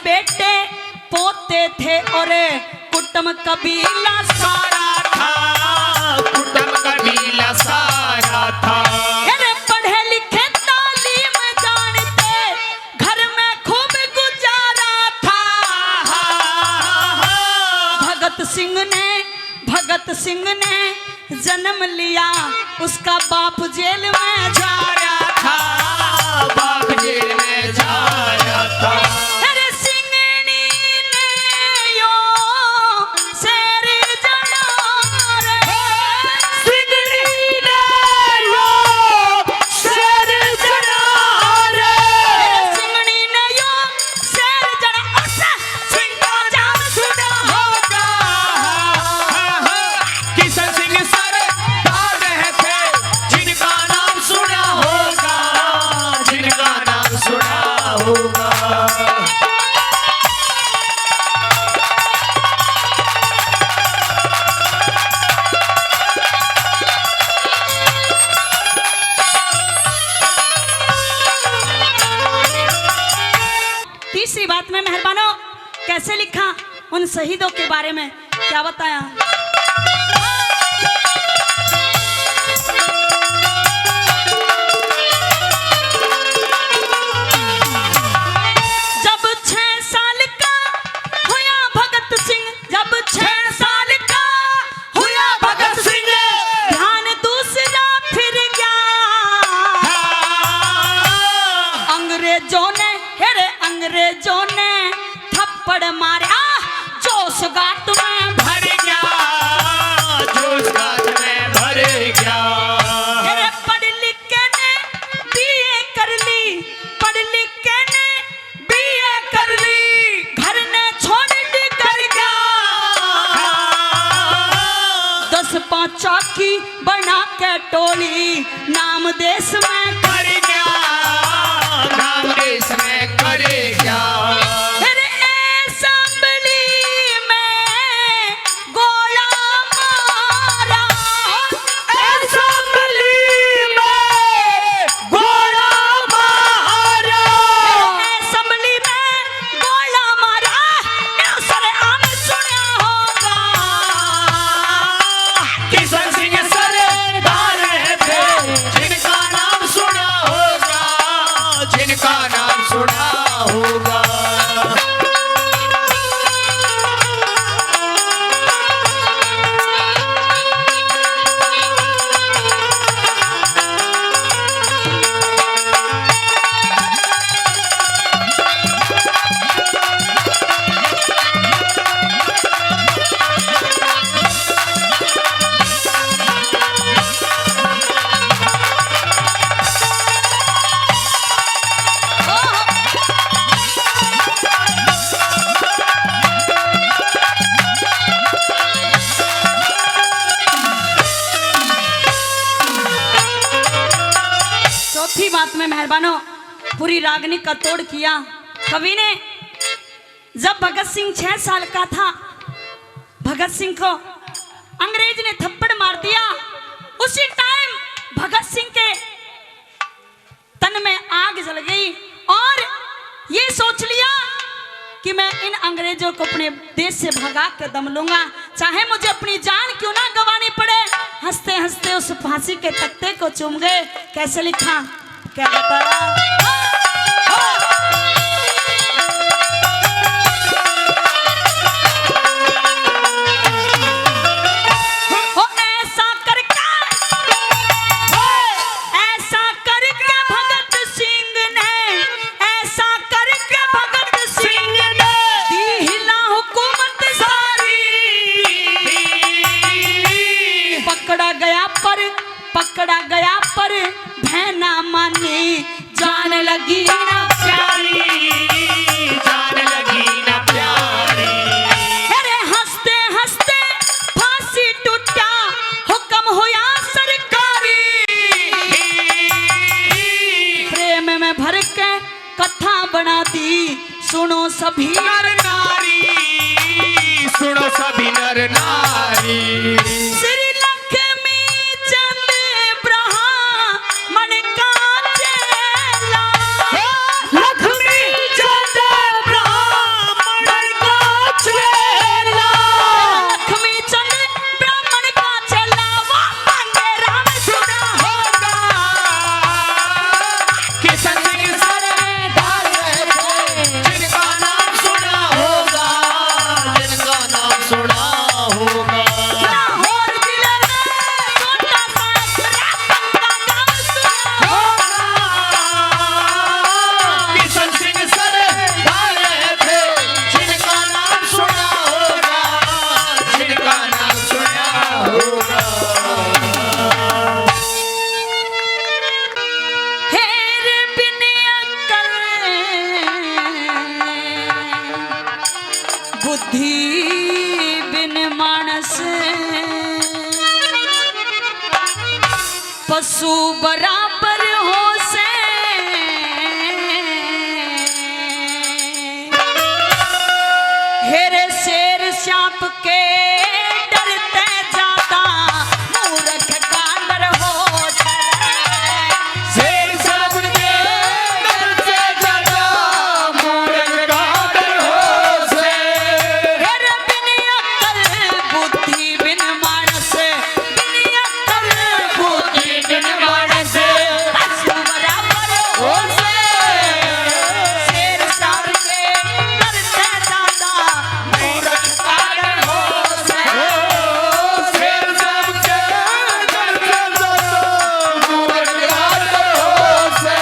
D: बेटे पोते थे और कुटुंब कबीला सारा था,
C: कुटुंब कबीला सारा था।
D: अरे पढ़े लिखे तालीम जानते घर में खूब गुजारा था। भगत सिंह ने जन्म लिया उसका बाप जेल में जा रहा था,
C: बाप जेल में जा रहा था।
D: तीसरी बात में मेहरबानों कैसे लिखा उन शहीदों के बारे में, क्या बताया, जब 6 साल का हुआ भगत सिंह, जब 6 साल का हुआ भगत सिंह, ध्यान दूसरा फिर गया, अंग्रेजों ने थप्पड़ मारा जोश गात में भर गया,
C: जोश गात में भर गया।
D: अरे पढ़ लिख के ने बीए कर ली, पढ़ लिख के ने बीए कर ली, घर ने छोड़ दी कर गया, 10-5 चौकी बना के टोली नाम देश में कर गया,
C: नाम देश में करेगा।
D: अरे असेंबली में गोला मारा,
C: असेंबली में गोला मारा,
D: असेंबली में गोला मारा, सरेआम सुना होगा,
C: किशन सिंह सरदार थे जिनका नाम सुना होगा, जिनका नाम सुना होगा।
D: चौथी बात में मेहरबानों पूरी रागनी का तोड़ किया कवि ने। जब भगत सिंह 6 साल का था, भगत सिंह को अंग्रेज ने थप्पड़ मार दिया, उसी टाइम भगत सिंह के तन में आग जल गई और ये सोच लिया कि मैं इन अंग्रेजों को अपने देश से भगा के दम लूंगा, चाहे मुझे अपनी जान क्यों ना गंवानी पड़े। हंसते हंसते उस फांसी के तख्ते को चूम गए। कैसे लिखा, क्या बताया? पकड़ा गया पर भैना मानी, जान लगी ना प्यारी,
A: जान लगी ना प्यारी।
D: अरे हंसते हंसते फांसी टूटा, हुक्म हुआ सरकारी। प्रेम में भर के कथा बना दी, सुनो सभी
C: नर नारी, सुनो सभी नर नारी।
D: बुद्धि बिन मानस पशु बराबर हो से। हेरे शेर सांप के डरते ज्यादा, मूर्ख का डर हो से।
C: शेर सांप के डरते ज्यादा, मूर्ख का डर हो से।
D: हेरे बिन अक्ल बुद्धि बिन मानस, बिन अक्ल बुद्धि बिन मानस पशु बराबर हो से। शेर सांप के डरते ज्यादा, मूर्ख का डर हो से।
C: शेर सांप के डरते ज्यादा, मूर्ख का डर हो से।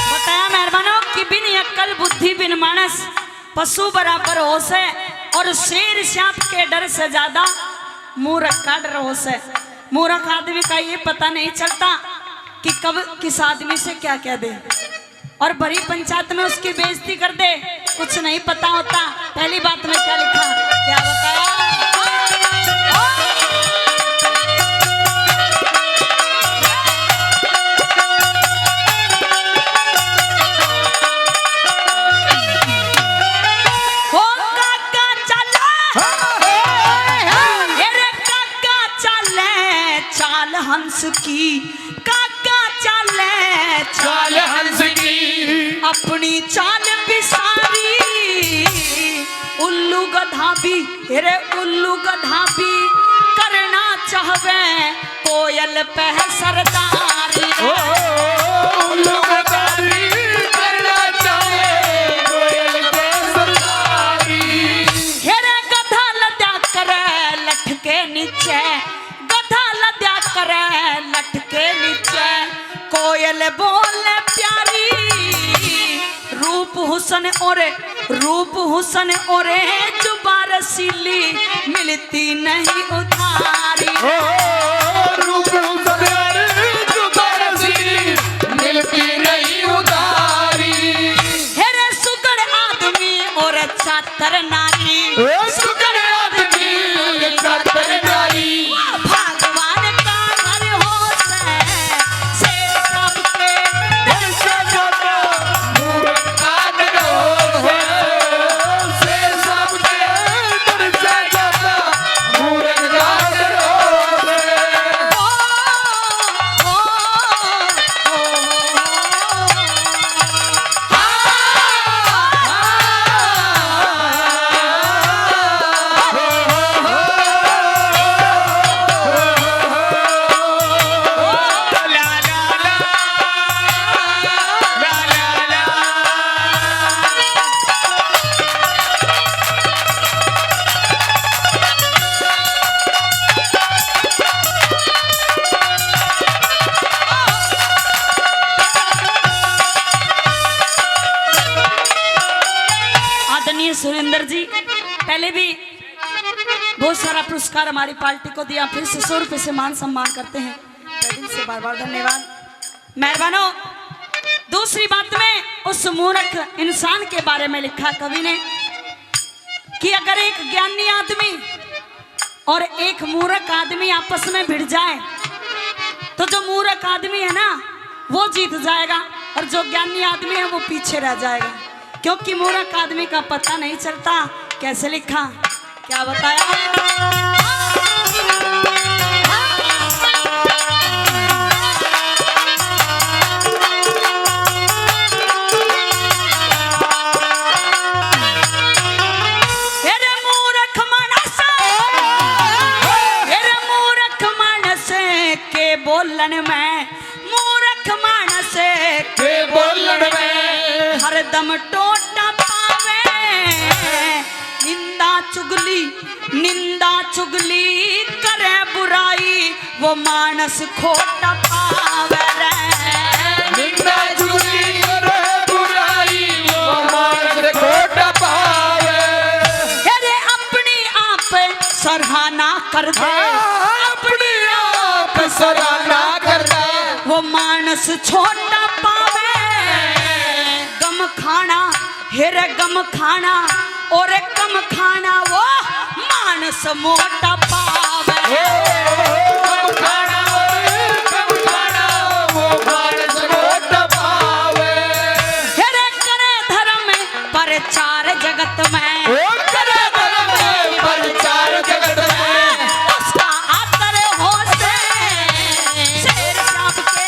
D: बताया मेहरबानों कि बिन अक्ल बुद्धि बिन मानस पशु बराबर हो से, और शेर सांप के डर से ज्यादा मूर्ख का डर हो से। मूर्ख आदमी का ये पता नहीं चलता कि कब किस आदमी से क्या कह दे, और बड़ी पंचायत में उसकी बेइज्जती कर दे, कुछ नहीं पता होता। पहली बात में क्या लिखा, क्या बताया? हो काका चला, हेरे काका चले चाल हंस की, काका चले
C: चाल हंस की,
D: अपनी चाल बिसारी। उल्लू गधा भी, हेरे उल्लू गधा भी करना चाहवे कोयल पे सरदारी।
C: उल्लू गधारी करना चाहे कोयल पे सरदारी।
D: हेरे गधा लद्या करे लठ के नीचे, गधा लद्या करे लठ के नीचे। कोयल बोले प्यारी, रूप हुसन ओरे जुबा रसीली, मिलती नहीं उधारी।
C: रूप सदर जुबा रसीली, मिलती नहीं उधारी।
D: हेरे सुगड़ आदमी और चातर नारी,
C: सुगड़ आदमी चातर नारी।
D: भगवान का घर हो से। शेर सांप के माननीय सुरेंद्र जी पहले भी बहुत सारा पुरस्कार हमारी पार्टी को दिया, फिर से 100 रुपये से मान सम्मान करते हैं। दिल से बार बार धन्यवाद मेहरबानो। दूसरी बात में उस मूर्ख इंसान के बारे में लिखा कवि ने कि अगर एक ज्ञानी आदमी और एक मूर्ख आदमी आपस में भिड़ जाए तो जो मूर्ख आदमी है ना वो जीत जाएगा और जो ज्ञानी आदमी है वो पीछे रह जाएगा, क्योंकि मूर्ख आदमी का पता नहीं चलता। कैसे लिखा, क्या बताया? बोलन में मूर्ख मानस के बोलन में हरदम टोटा पावे, निंदा चुगली करे बुराई वो मानस खोटा पावे रे।
C: निंदा चुगली करे बुराई वो मानस खोटा पावे।
D: अरे अपनी आप सराहना कर दे,
C: सराहना करता
D: वो मानस छोटा पावे। गम खाना हेरे गम खाना और कम खाना वो मानस मोटा पावे।
C: गम खाना वो मानस मोटा पावे।
D: हेरे करे धर्म प्रचार जगत में,
C: करे धर्म प्रचार जगत में
D: उसका आदर हो से शेर सांप के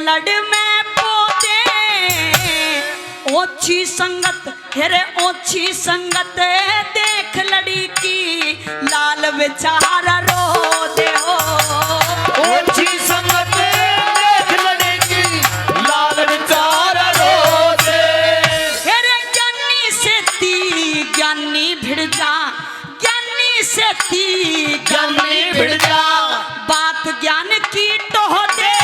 D: लड़ में पोते ओछी संगत हेरे ओछी संगत देख लड़ी की लाल बेचारा रो दे हो।
C: ओछी संगत देख लड़ी की लाल बेचारा रो दे।
D: हेरे ज्ञानी से ती ज्ञानी भिड़ जा, ज्ञानी से ती
C: ज्ञानी भिड़ जा।
D: बात ज्ञान की टोह दे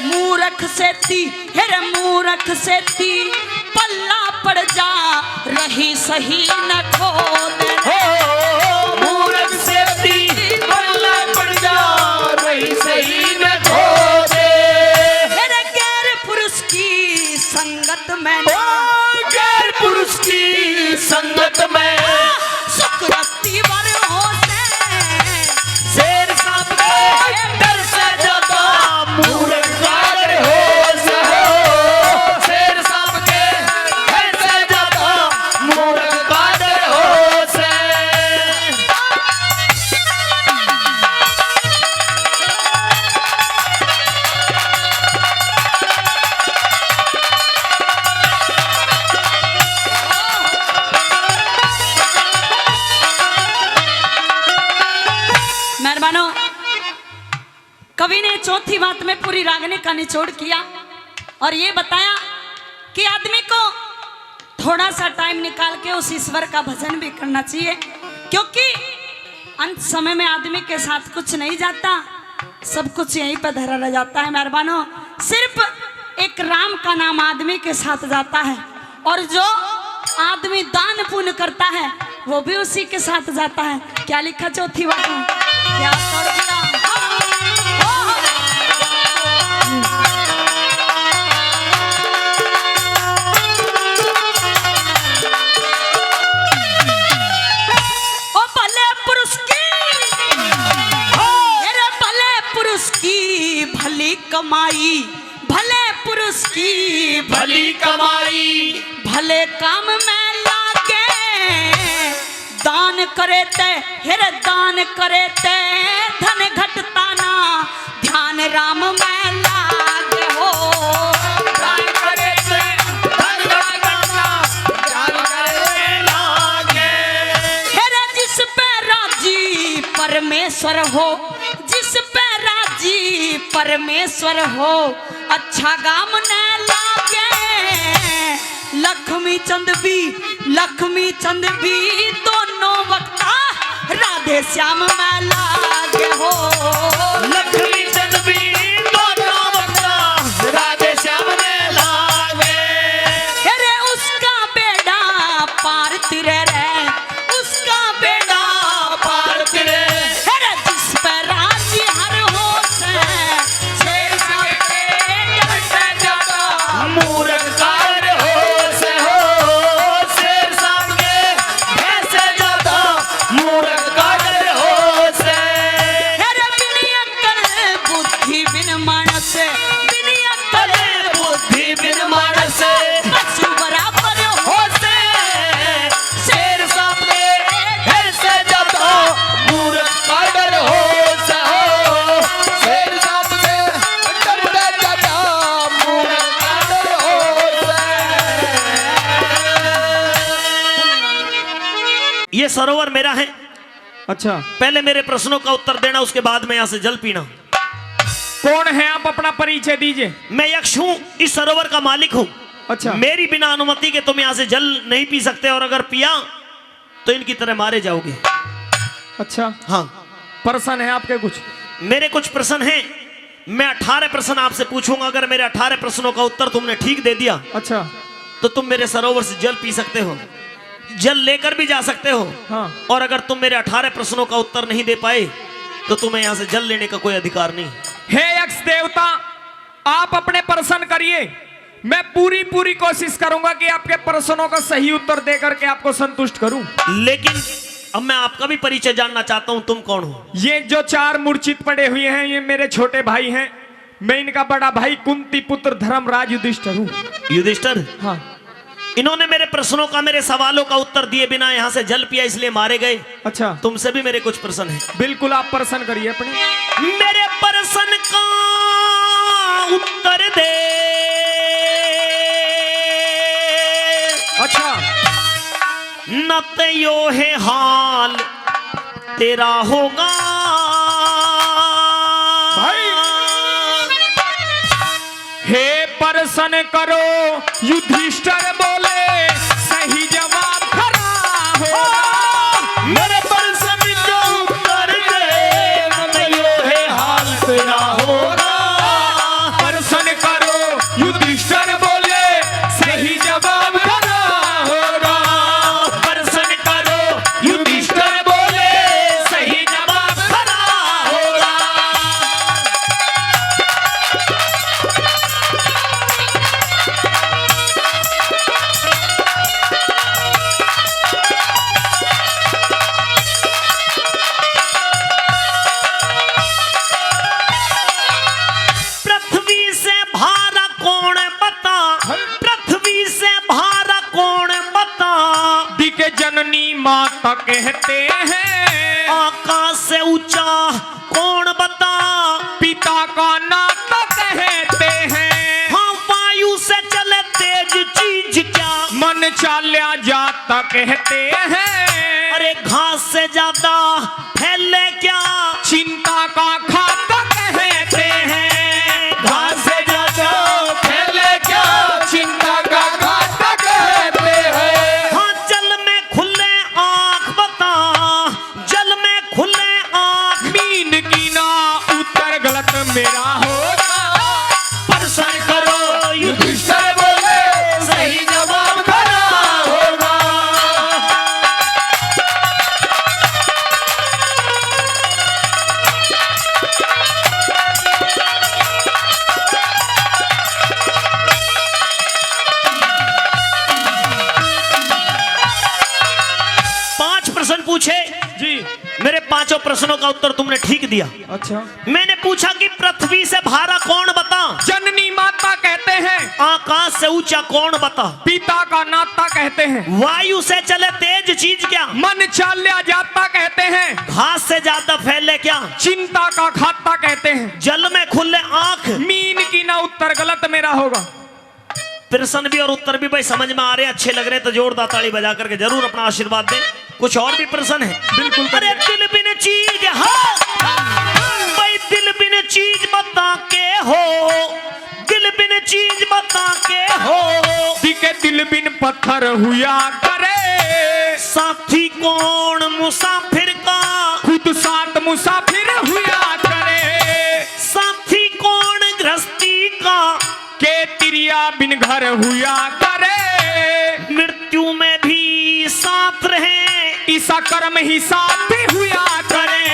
D: मूर्ख से ती हेरे मूर्ख से ती पल्ला पड़ जा रही सही न खो दे।
C: मूर्ख से ती पल्ला पड़ जा रही सही न खो दे।
D: हेरे गैर पुरुष की संगत में,
C: गैर पुरुष की संगत में
D: सुकृति वर हो से
C: शेर सांप के डर से ज्यादा मूर्ख का डर हो से हो। शेर सांप के डर से ज्यादा मूर्ख का डर हो से।
D: मेहरबानो कवि ने चौथी बात में पूरी रागनी का निचोड़ किया और ये बताया कि आदमी को थोड़ा सा टाइम निकाल के उस ईश्वर का भजन भी करना चाहिए, क्योंकि अंत समय में आदमी के साथ कुछ नहीं जाता, सब कुछ यहीं पर धरा रह जाता है। मेहरबानो सिर्फ एक राम का नाम आदमी के साथ जाता है और जो आदमी दान पुण्य करता है वो भी उसी के साथ जाता है। क्या लिखा चौथी बात में, क्या तोड़ दिया? ओ भले पुरुष की, मेरे भले पुरुष की भली कमाई, भले पुरुष की
C: भली कमाई,
D: भले काम में लागे, दान करे ते हेर दान करे ते धन घटता ना, ध्यान राम में लागे हो।
C: दान करे से धन घटना, ध्यान करे लागे।
D: हेर जिस पे राजी परमेश्वर हो, जिस पे राजी परमेश्वर हो, अच्छा गाम न लागे। लक्ष्मी चंद भी दोनों वक्ता राधे श्याम में लागे हो।
A: लक्ष्मी चंद भी दोनों वक्ता
C: राधे श्याम में लागे।
D: अरे उसका बेड़ा पार तिरे रे, उसका बेड़ा
C: पार तिरे,
D: अरे जिस पर राजी हर हो से, शेर साथे डर से ज्यादा
C: मूरख कार हो से हो, शेर सामने ऐसे ज्यादा मूरख कार हो से।
D: अरे बिन अक्ल बुद्धि बिन मानस, बिन अक्ल
C: बुद्धि बिन मानस,
D: पशु बराबर हो से,
C: शेर सामने ऐसे ज्यादा मूरख कार हो से हो, शेर सामने डर से ज्यादा मूरख कार हो से।
A: ये सरोवर मेरा है।
C: अच्छा,
A: पहले मेरे प्रश्नों का उत्तर देना, उसके बाद में यहाँ से जल पीना।
C: कौन है आप? अपना परिचय दीजिए।
A: मैं यक्ष हूँ, इस सरोवर का मालिक हूँ।
C: अच्छा,
A: मेरी बिना अनुमति के तुम यहाँ से जल नहीं पी सकते, और अगर पिया तो इनकी तरह मारे जाओगे।
C: अच्छा,
A: हाँ,
C: प्रश्न है आपके कुछ?
A: मेरे कुछ प्रश्न हैं। मैं 18 प्रश्न आपसे पूछूंगा। अगर मेरे 18 प्रश्नों का उत्तर तुमने ठीक दे दिया
C: अच्छा,
A: तो तुम मेरे सरोवर से जल पी सकते हो, जल लेकर भी जा सकते हो।
C: हाँ,
A: और अगर तुम मेरे 18 प्रश्नों का उत्तर नहीं दे पाए तो तुम्हें यहाँ से जल लेने का कोई अधिकार नहीं।
C: हे यक्ष देवता, आप अपने प्रश्न करिए। मैं पूरी कोशिश करूंगा कि आपके प्रश्नों का सही उत्तर दे करके आपको संतुष्ट करूं।
A: लेकिन अब मैं आपका भी परिचय जानना चाहता हूं, तुम कौन हो?
C: ये जो 4 मूर्छित पड़े हुए हैं, ये मेरे छोटे भाई हैं। मैं इनका बड़ा भाई कुंती पुत्र धर्मराज युधिष्ठिर हूँ।
A: युधिष्ठिर?
C: हाँ,
A: इन्होंने मेरे प्रश्नों का, मेरे सवालों का उत्तर दिए बिना यहाँ से जल पिया, इसलिए मारे गए।
C: अच्छा,
A: तुमसे भी मेरे कुछ प्रश्न हैं।
C: बिल्कुल आप प्रश्न करिए अपने।
A: मेरे प्रश्न का उत्तर दे।
C: अच्छा,
A: न तो यो है हाल तेरा होगा
C: भाई। हे प्रश्न करो, युधिष्ठिर बोले सही जवाब खरा होगा।
A: मेरे प्रश्न का उत्तर दे, न तो यो है हाल तेरा होगा।
C: प्रश्न करो, युधिष्ठिर बोले सही जवाब खरा होगा।
A: प्रश्न करो,
C: युधिष्ठिर बोले सही जवाब
A: खरा होगा। पृथ्वी से भारा कौन बता, पृथ्वी से भारा कौन बता,
C: दिके जननी माता कहते हैं।
A: आकाश से ऊंचा कौन बता,
C: पिता का नाता कहते हैं।
A: हाँ वायु से चले तेज चीज क्या,
C: मन चाल्या जाता कहते हैं।
A: अरे घास से ज्यादा फैले क्या,
C: चिंता का खाता कहते हैं। घास से ज्यादा फैले क्या, चिंता का खाता कहते हैं।
A: हाँ जल में खुले आंख बता, जल में खुले आंख।
C: मीन की ना उत्तर गलत मेरा होगा।
A: प्रश्न करो,
C: युधिष्ठिर बोले सही जवाब खरा होगा।
A: प्रश्नों का उत्तर तुमने ठीक दिया।
C: अच्छा।
A: मैंने पूछा कि पृथ्वी से भारा कौन बता?
C: जननी माता कहते हैं।
A: आकाश से ऊंचा कौन बता?
C: पिता का नाता कहते हैं।
A: वायु से चले तेज चीज क्या?
C: मन चाल्या जाता कहते हैं।
A: घास से ज्यादा फैले क्या?
C: चिंता का खाता कहते हैं।
A: जल में खुले आंख।
C: मीन की ना उत्तर गलत मेरा होगा।
A: प्रश्न भी और उत्तर भी भाई समझ में आ रहे हैं, अच्छे लग रहे हैं तो जोरदार ताली बजा करके जरूर अपना आशीर्वाद दें। कुछ और भी प्रश्न है?
C: बिल्कुल।
A: अरे दिल बिन चीज, हाँ भाई दिल बिन चीज बता के हो, दिल बिन चीज बता के हो,
C: दिखे दिल बिन पत्थर हुआ करे।
A: साथी कौन मुसाफिर का?
C: खुद साथ मुसाफिर हुआ करे।
A: साथी कौन गृहस्थी का?
C: के तिरिया बिन घर हुआ करे।
A: मृत्यु में भी साथ रहे,
C: ईसा कर्म ही साथ हुआ करे।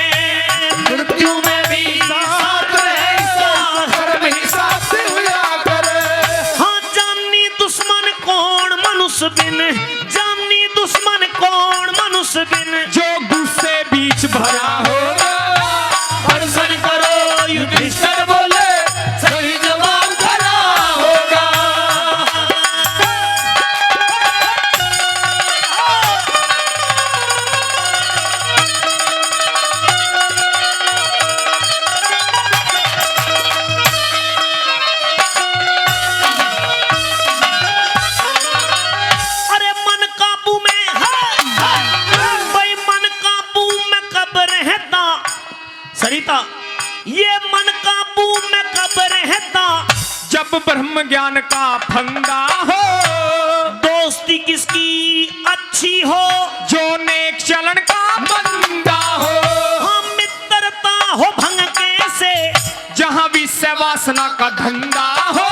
A: मृत्यु में भी साथ रहे,
C: कर्म ही साथ हुआ करे।
A: हाँ जानी दुश्मन कौन मनुष्य बिन, जानी दुश्मन कौन मनुष्य बिन,
C: जो गुस्से बीच भरा होगा।
A: दर्शन करो युधिष्ठिर बोले, सही जवाब खड़ा होगा। अरे मन काबू में भाई, मन काबू में कब रहता? सरिता, ये मन काबू में कब रहता?
C: जब ब्रह्म ज्ञान का फंदा हो।
A: दोस्ती किसकी अच्छी हो?
C: जो नेक चलन का बंदा हो।
A: हम मित्रता हो भंग कैसे?
C: जहाँ विषय वासना का धंधा हो।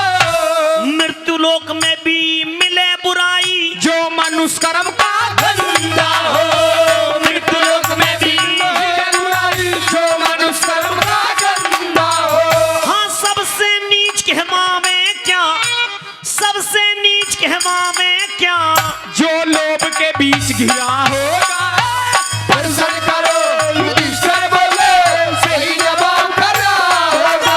A: मृत्यु लोक में भी मिले बुराई,
C: जो मनुष्य कर्म का धंधा हो। मृत्यु लोक में भी मिले बुराई, जो मनुष्य कर्म का धंधा हो।
A: हाँ सबसे नीच कहवावे क्या? सबसे नीच कहवावे क्या?
C: जो लोभ के बीच घिरा होगा। दर्शन करो युधिष्ठिर बोले, सही जवाब खड़ा होगा।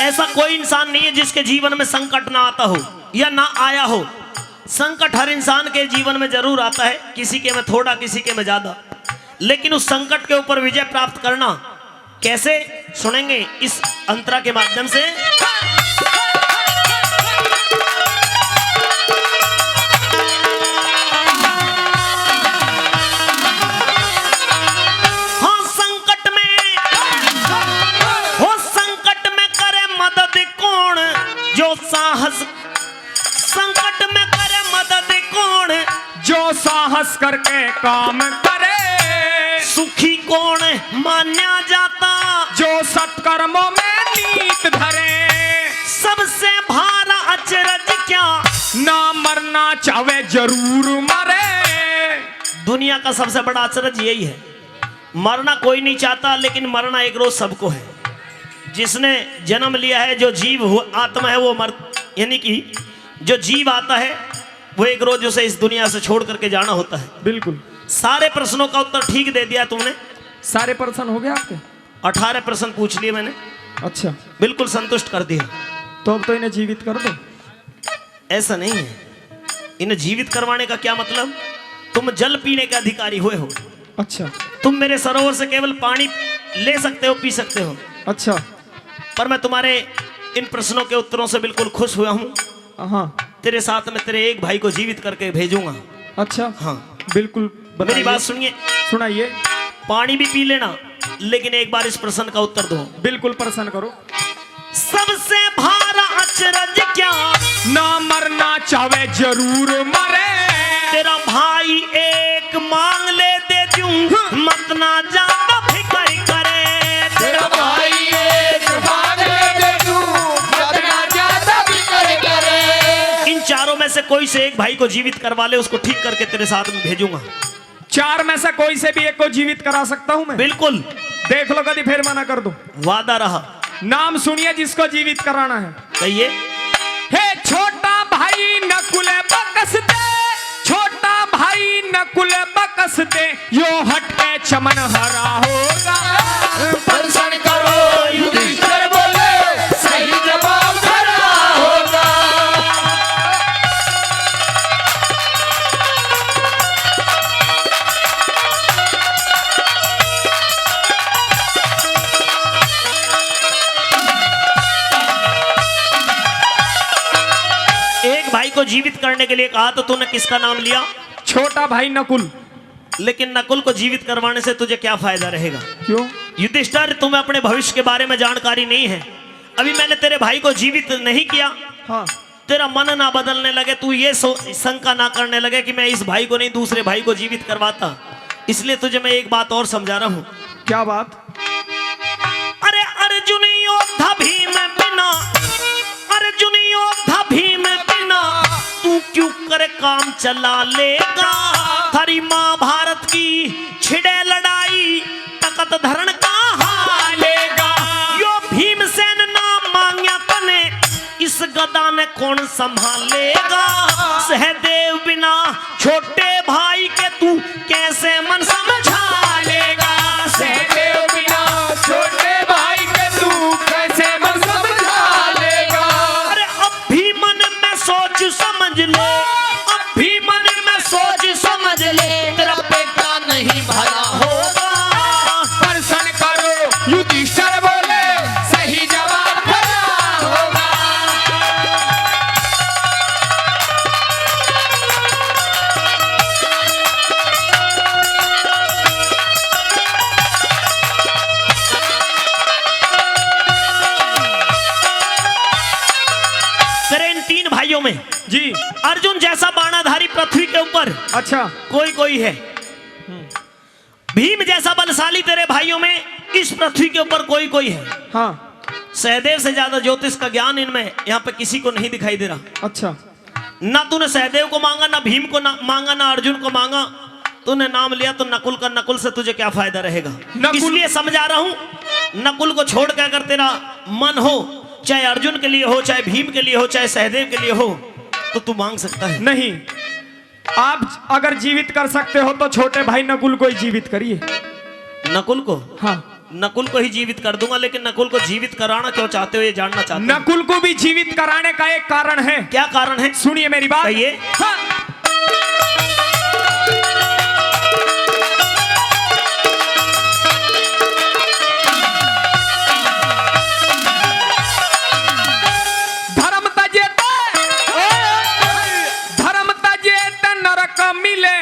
A: ऐसा कोई इंसान नहीं है जिसके जीवन में संकट ना आता हो या ना आया हो। संकट हर इंसान के जीवन में जरूर आता है, किसी के में थोड़ा, किसी के में ज्यादा, लेकिन उस संकट के ऊपर विजय प्राप्त करना कैसे, सुनेंगे इस अंतरा के माध्यम से। हाँ संकट में, हो संकट में करे मदद कौन? जो साहस, संकट में करे मदद कौन?
C: जो साहस करके काम करे।
A: सुखी कौन मान्या जाता?
C: जो सत्कर्मों में नीत धरे।
A: सबसे भारा अचरज क्या?
C: ना मरना चाहे जरूर मरे।
A: दुनिया का सबसे बड़ा अचरज यही है, मरना कोई नहीं चाहता, लेकिन मरना एक रोज सबको है। जिसने जन्म लिया है, जो जीव आत्मा है वो मर, यानी कि जो जीव आता है वो एक रोज उसे इस दुनिया से छोड़ करके जाना होता है।
C: बिल्कुल।
A: सारे प्रश्नों का उत्तर ठीक दे दिया तुमने।
C: सारे प्रश्न हो गए आपके?
A: 18 प्रश्न पूछ लिए मैंने,
C: अच्छा,
A: बिल्कुल संतुष्ट कर दिया।
C: तो अब तो इन्हें जीवित कर दो।
A: ऐसा नहीं है, इन्हें जीवित करवाने का क्या मतलब? तुम जल पीने के अधिकारी हुए हो।
C: अच्छा
A: तुम मेरे सरोवर से केवल पानी ले सकते हो, पी सकते हो।
C: अच्छा।
A: पर मैं तुम्हारे इन प्रश्नों के उत्तरों से बिल्कुल खुश हुआ हूँ।
C: हाँ।
A: तेरे साथ में तेरे एक भाई को जीवित करके भेजूंगा।
C: अच्छा
A: हाँ
C: बिल्कुल।
A: मेरी बात सुनिए,
C: सुनाइए।
A: पानी भी पी लेना, लेकिन एक बार इस प्रश्न का उत्तर दो।
C: बिल्कुल प्रश्न करो।
A: सबसे भारा अचरज क्या?
C: ना मरना चाहे जरूर मरे।
A: तेरा भाई एक मांग ले दे दूं, मत ना ज्यादा फिक्र करे।
C: तेरा भाई एक मांग ले दे दूं, मत ना ज्यादा फिक्र करे।
A: इन चारों में से कोई से एक भाई को जीवित करवा ले, उसको ठीक करके तेरे साथ में भेजूंगा।
C: चार में से कोई से भी एक को जीवित करा सकता हूं मैं।
A: बिल्कुल।
C: देख लो कभी फिर मना कर दो।
A: वादा रहा।
C: नाम सुनिए जिसको जीवित कराना है।
A: कहिए।
C: हे छोटा भाई नकुल बकस दे, छोटा भाई नकुल बकस दे, यो हट के चमन हरा होगा।
E: दर्शन करो युधिष्ठिर बोले, सही जवाब धरा होगा।
A: एक भाई को जीवित करने के लिए कहा तो तूने किसका नाम लिया?
C: छोटा भाई नकुल।
A: लेकिन नकुल को जीवित करवाने से तुझे क्या फायदा रहेगा?
C: क्यों?
A: युधिष्ठिर, तुम्हें अपने भविष्य के बारे में जानकारी नहीं है। अभी मैंने तेरे भाई को जीवित नहीं किया,
C: हाँ।
A: तेरा मन ना बदलने लगे, तू ये शंका ना करने लगे कि मैं इस भाई को नहीं दूसरे भाई को जीवित करवाता, इसलिए तुझे मैं एक बात और समझा रहा हूं।
C: क्या बात?
A: अरे अर्जुन योद्धा भीम बिना, अर्जुन योद्धा भीम बिना, तू क्यों करे काम चला लेगा? थारी महाभारत की छिड़े लड़ाई तकत धरण कहाँ लेगा? यो भीमसेन नाम मांग्या तने, इस गदा ने कौन संभालेगा? सहदेव बिना छोटे भाई के तू कैसे मन समझा लेगा?
E: सहदेव बिना छोटे भाई के तू कैसे मन समझा लेगा?
A: अरे अब भी मन में सोच समझ ले, अब भी मन में सोच समझ ले, तेरा
E: बेटा नहीं भला होगा। दर्शन करो युधिष्ठिर बोले, सही जवाब धरा होगा।
A: तेरे इन तीन भाइयों में
C: जी।
A: अर्जुन जैसा बाणाधारी पृथ्वी के ऊपर
C: अच्छा।
A: कोई कोई है, भीम जैसा बलशाली तेरे भाइयों में इस पृथ्वी के ऊपर कोई कोई है।
C: हाँ।
A: सहदेव से ज्यादा ज्योतिष का ज्ञान इनमें यहाँ पे किसी को नहीं दिखाई दे रहा।
C: अच्छा।
A: ना तूने सहदेव को मांगा, ना भीम को मांगा, ना अर्जुन को मांगा, तूने नाम लिया तो नकुल का। नकुल से तुझे क्या फायदा रहेगा? इसलिए समझा रहा हूं, नकुल को छोड़ के अगर तेरा मन हो, चाहे अर्जुन के लिए हो, चाहे भीम के लिए हो, चाहे सहदेव के लिए हो, तो तू मांग सकता है।
C: नहीं, आप अगर जीवित कर सकते हो तो छोटे भाई नकुल को ही जीवित करिए।
A: नकुल को?
C: हाँ।
A: नकुल को ही जीवित कर दूंगा, लेकिन नकुल को जीवित कराना क्यों चाहते हो ये जानना चाहते हो?
C: नकुल को भी जीवित कराने का एक कारण है।
A: क्या कारण है?
C: सुनिए मेरी बात।
A: कहिए।
C: हाँ। धर्म तजे त नरक मिले,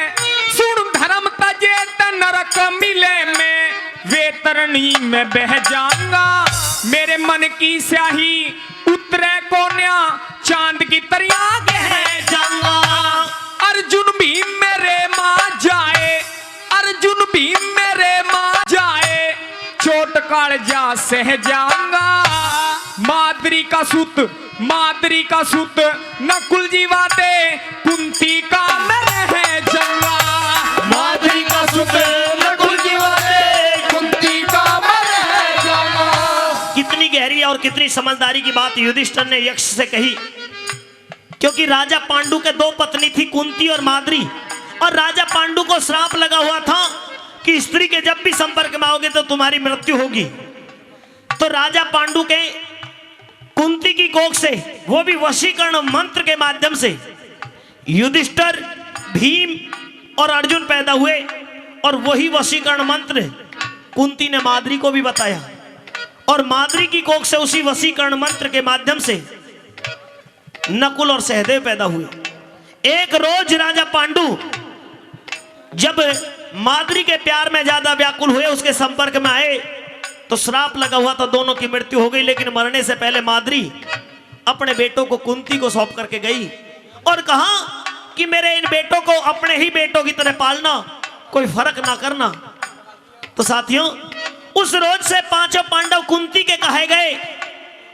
C: सुन धर्म तजे त नरक मिले, मैं वेतरणी में बह जाऊंगा। मेरे मन की स्याही उतरे कोन्या, चांद की तरिया गह जाऊंगा। अर्जुन भी मेरे मां जाए, अर्जुन भी मेरे मां जाए, चोट कालजा सह जाऊंगा। माद्री का सुत, माद्री का सुत, नकुल जी वादे, कुंती का मैं रह जाऊंगा।
E: माद्री का सुत नकुल जी वाले, कुंती का मैं रह जाऊंगा।
A: कितनी गहरी और कितनी समझदारी की बात युधिष्ठिर ने यक्ष से कही, क्योंकि राजा पांडु के दो पत्नी थी, कुंती और माद्री, और राजा पांडु को श्राप लगा हुआ था कि स्त्री के जब भी संपर्क में आओगे तो तुम्हारी मृत्यु होगी। तो राजा पांडु के कुंती की कोख से, वो भी वशीकरण मंत्र के माध्यम से, युधिष्ठिर, भीम और अर्जुन पैदा हुए। और वही वशीकरण मंत्र कुंती ने माद्री को भी बताया, और माद्री की कोख से उसी वशीकरण मंत्र के माध्यम से नकुल और सहदेव पैदा हुए। एक रोज राजा पांडु जब माद्री के प्यार में ज्यादा व्याकुल हुए, उसके संपर्क में आए, तो श्राप लगा हुआ था, दोनों की मृत्यु हो गई। लेकिन मरने से पहले माद्री अपने बेटों को कुंती को सौंप करके गई और कहा कि मेरे इन बेटों को अपने ही बेटों की तरह पालना, कोई फर्क ना करना। तो साथियों, उस रोज से पांचों पांडव कुंती के कहे गए,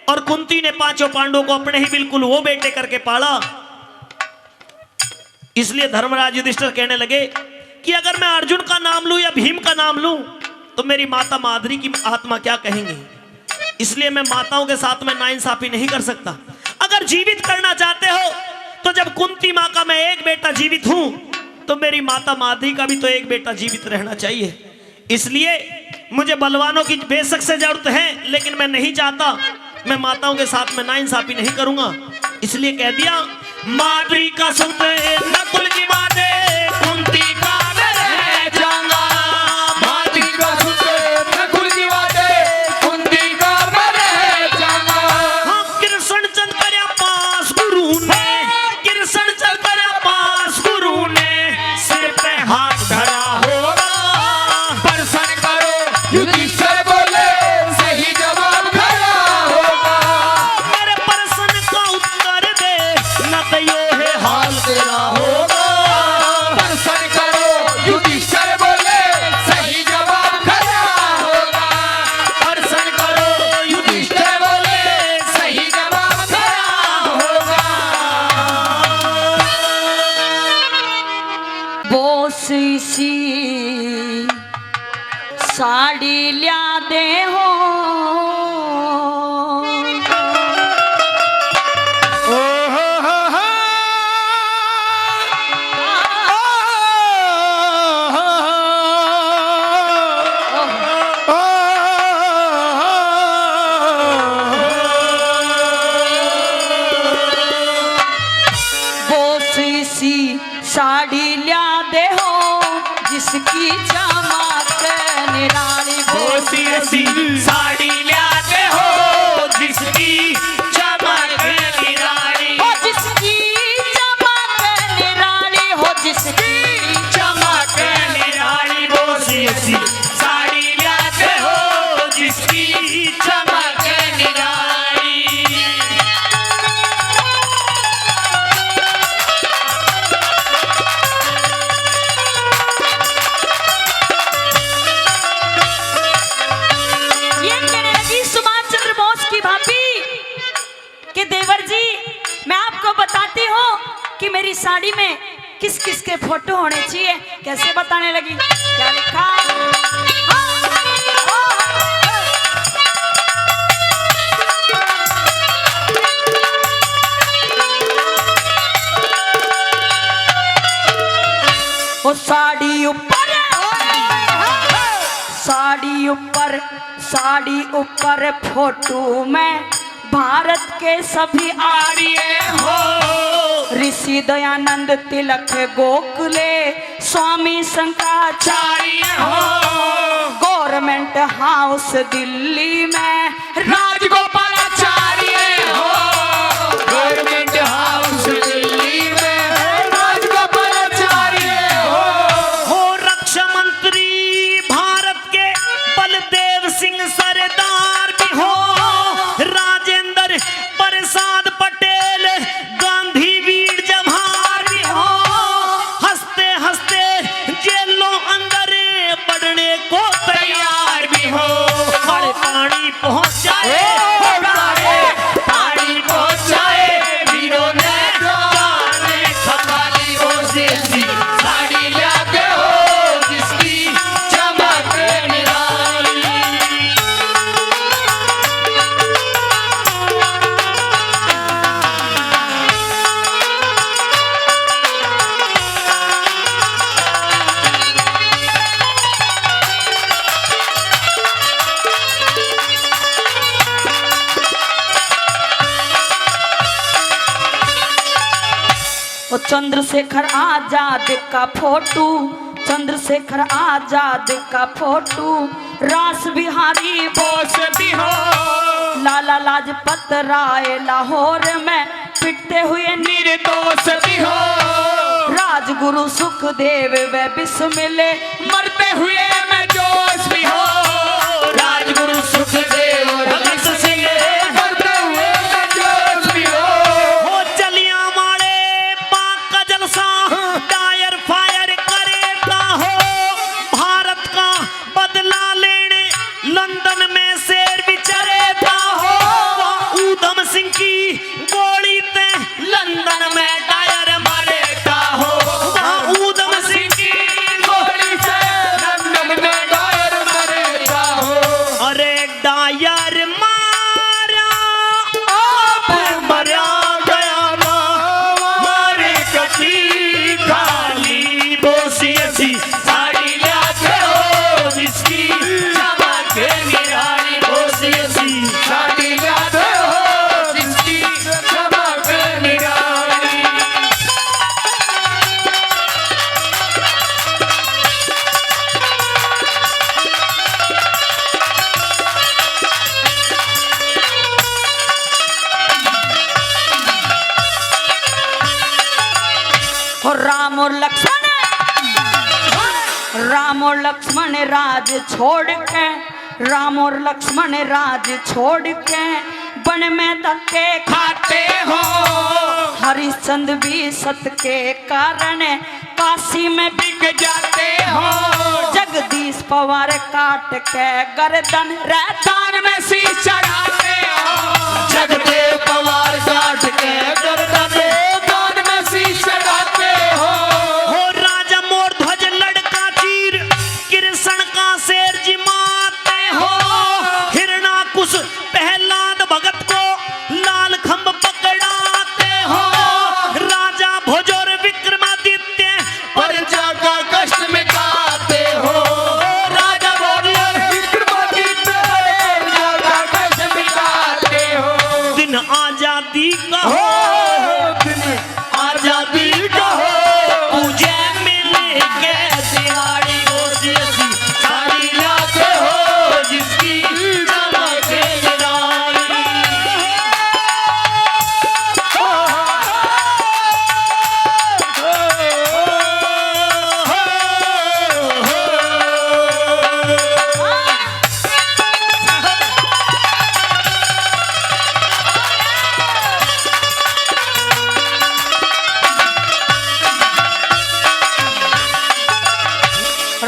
A: और कुंती ने पांचों पांडवों को अपने ही बिल्कुल वो बेटे करके पाला। इसलिए धर्मराज युधिष्ठिर कहने लगे कि अगर मैं अर्जुन का नाम लूं या भीम का नाम लूं तो मेरी माता माधुरी की आत्मा क्या कहेंगी। इसलिए मैं माताओं के साथ में नाइंसाफी नहीं कर सकता। अगर जीवित करना चाहते हो तो जब कुंती माँ का मैं एक बेटा जीवित हूं तो मेरी माता माधुरी का भी तो एक बेटा जीवित रहना चाहिए। इसलिए मुझे बलवानों की बेशक से जरूरत है, लेकिन मैं नहीं चाहता, मैं माताओं के साथ में नाइंसाफी नहीं करूंगा। इसलिए कह दिया माधुरी का सुत नकुल की बातें कुंती का मैं रह जाऊंगा।
E: माधुरी का सुत नकुल की बातें कुंती का मैं रह जाऊंगा।
A: हाँ, कृष्ण चंद करया पास गुरु ने, कृष्ण चंद करया पास गुरु ने सिर पे हाथ धरा होगा।
E: प्रसन्न करो युधिष्ठिर बोले सही जवाब खड़ा होगा।
A: मेरे प्रश्न का उत्तर दे न तो यो है हाल तेरा होगा।
E: प्रसन्न करो युधिष्ठिर बोले सही जवाब खड़ा होगा। प्रसन्न करो युधिष्ठिर बोले सही जवाब खड़ा होगा।
D: बोसी सी साड़ी लिया दे हो, बोसी सी साड़ी लिया दे हो जिसकी चमक निराली।
A: बोसी ऐसी साड़ी लाते हो जिसकी चमक निराली।
D: हो जिसकी चमक निराली, हो जिसकी
A: चमक निराली। बोसी ऐसी साड़ी लाते हो जिसकी चमक निराली।
D: ये कहने लगी सुभाष चंद्र बोस की भाभी कि देवर जी मैं आपको बताती हूँ कि मेरी साड़ी में किस किस के फोटो होने चाहिए। कैसे बताने लगी, क्या लिखा? वो साड़ी ऊपर, साड़ी ऊपर, साड़ी ऊपर फोटो में भारत के सभी आर्य हो। ऋषि दयानंद तिलक गोखले स्वामी शंकराचार्य हो। गवर्नमेंट हाउस दिल्ली में राजगोपालाचार्य हो।
E: गवर्नमेंट हाउस दिल्ली में राजगोपालाचार्य
A: हो रक्षा मंत्री भारत के बलदेव सिंह सरदार भी हो। राजेंद्र प्रसाद पटेल गांधी वीर जवाहर भी हो। हंसते हंसते जेलों अंदर बढ़ने को तैयार भी हो। हर पानी पहुंच जाए, पानी पहुंच जाए वीरों ने जाने खपाली। बोसी ऐसी
E: साड़ी लाते हो जिसकी चमक निराली।
D: वो चंद्रशेखर आजाद का फोटो, चंद्रशेखर आजाद का फोटो। रास बिहारी
E: बोस भी हो
D: लाला लाजपत राय लाहौर में पिटते हुए
E: निर्दोष भी हो।
D: राजगुरु सुखदेव व बिस्मिले
E: मरते हुए मैं जोश भी हो। राजगुरु सुखदेव भगत सिंह मरते हुए मैं जोश भी हो।
A: हो चलिया मारे बाग का जलसा टायर फायर करेगा हो। भारत का बदला लेने लंदन में शेर विचरेगा हो। ऊधम सिंह की गोली ते लंदन में टायर मारेगा हो। ऊधम सिंह की गोली डायर मारा
C: आप मरा गया ना मारे कटी
A: खाली बोसी ऐसी
E: साड़ी लाते हो जिसकी चमक निराली बोसी ऐसी साड़ी लाते हो जिसकी चमक निराली।
D: और राम और लक्ष्मण राज छोड़ के राम और लक्ष्मण राज छोड़ के वन में धक्के
E: खाते हो
D: हरिश्चंद्र भी सत के कारण काशी में
E: बिक जाते हो
D: जगदीश पवार काट के गर्दन
E: दान में शीश चढ़ाते हो जगदेव पवार काट के गर्दन दान में शीश चढ़ाते हो।
A: हो राजा मोर ध्वज लड़का चीर कृष्ण का शेर जिमाते हो हिरणाकुश प्रहलाद भगत को लाल खंभ पकड़ाते हो राजा भोज और विक्रमादित्य
E: प्रजा का कष्ट मिटाते हो राजा बोलिए विक्रमादित्य प्रजा का कष्ट मिटाते हो।
A: दिन आजादी का हो
E: आजादी का हो
A: पूजे मिले के दिहाड़ी बोसी ऐसी
E: साड़ी लाते हो जिसकी चमक निराली।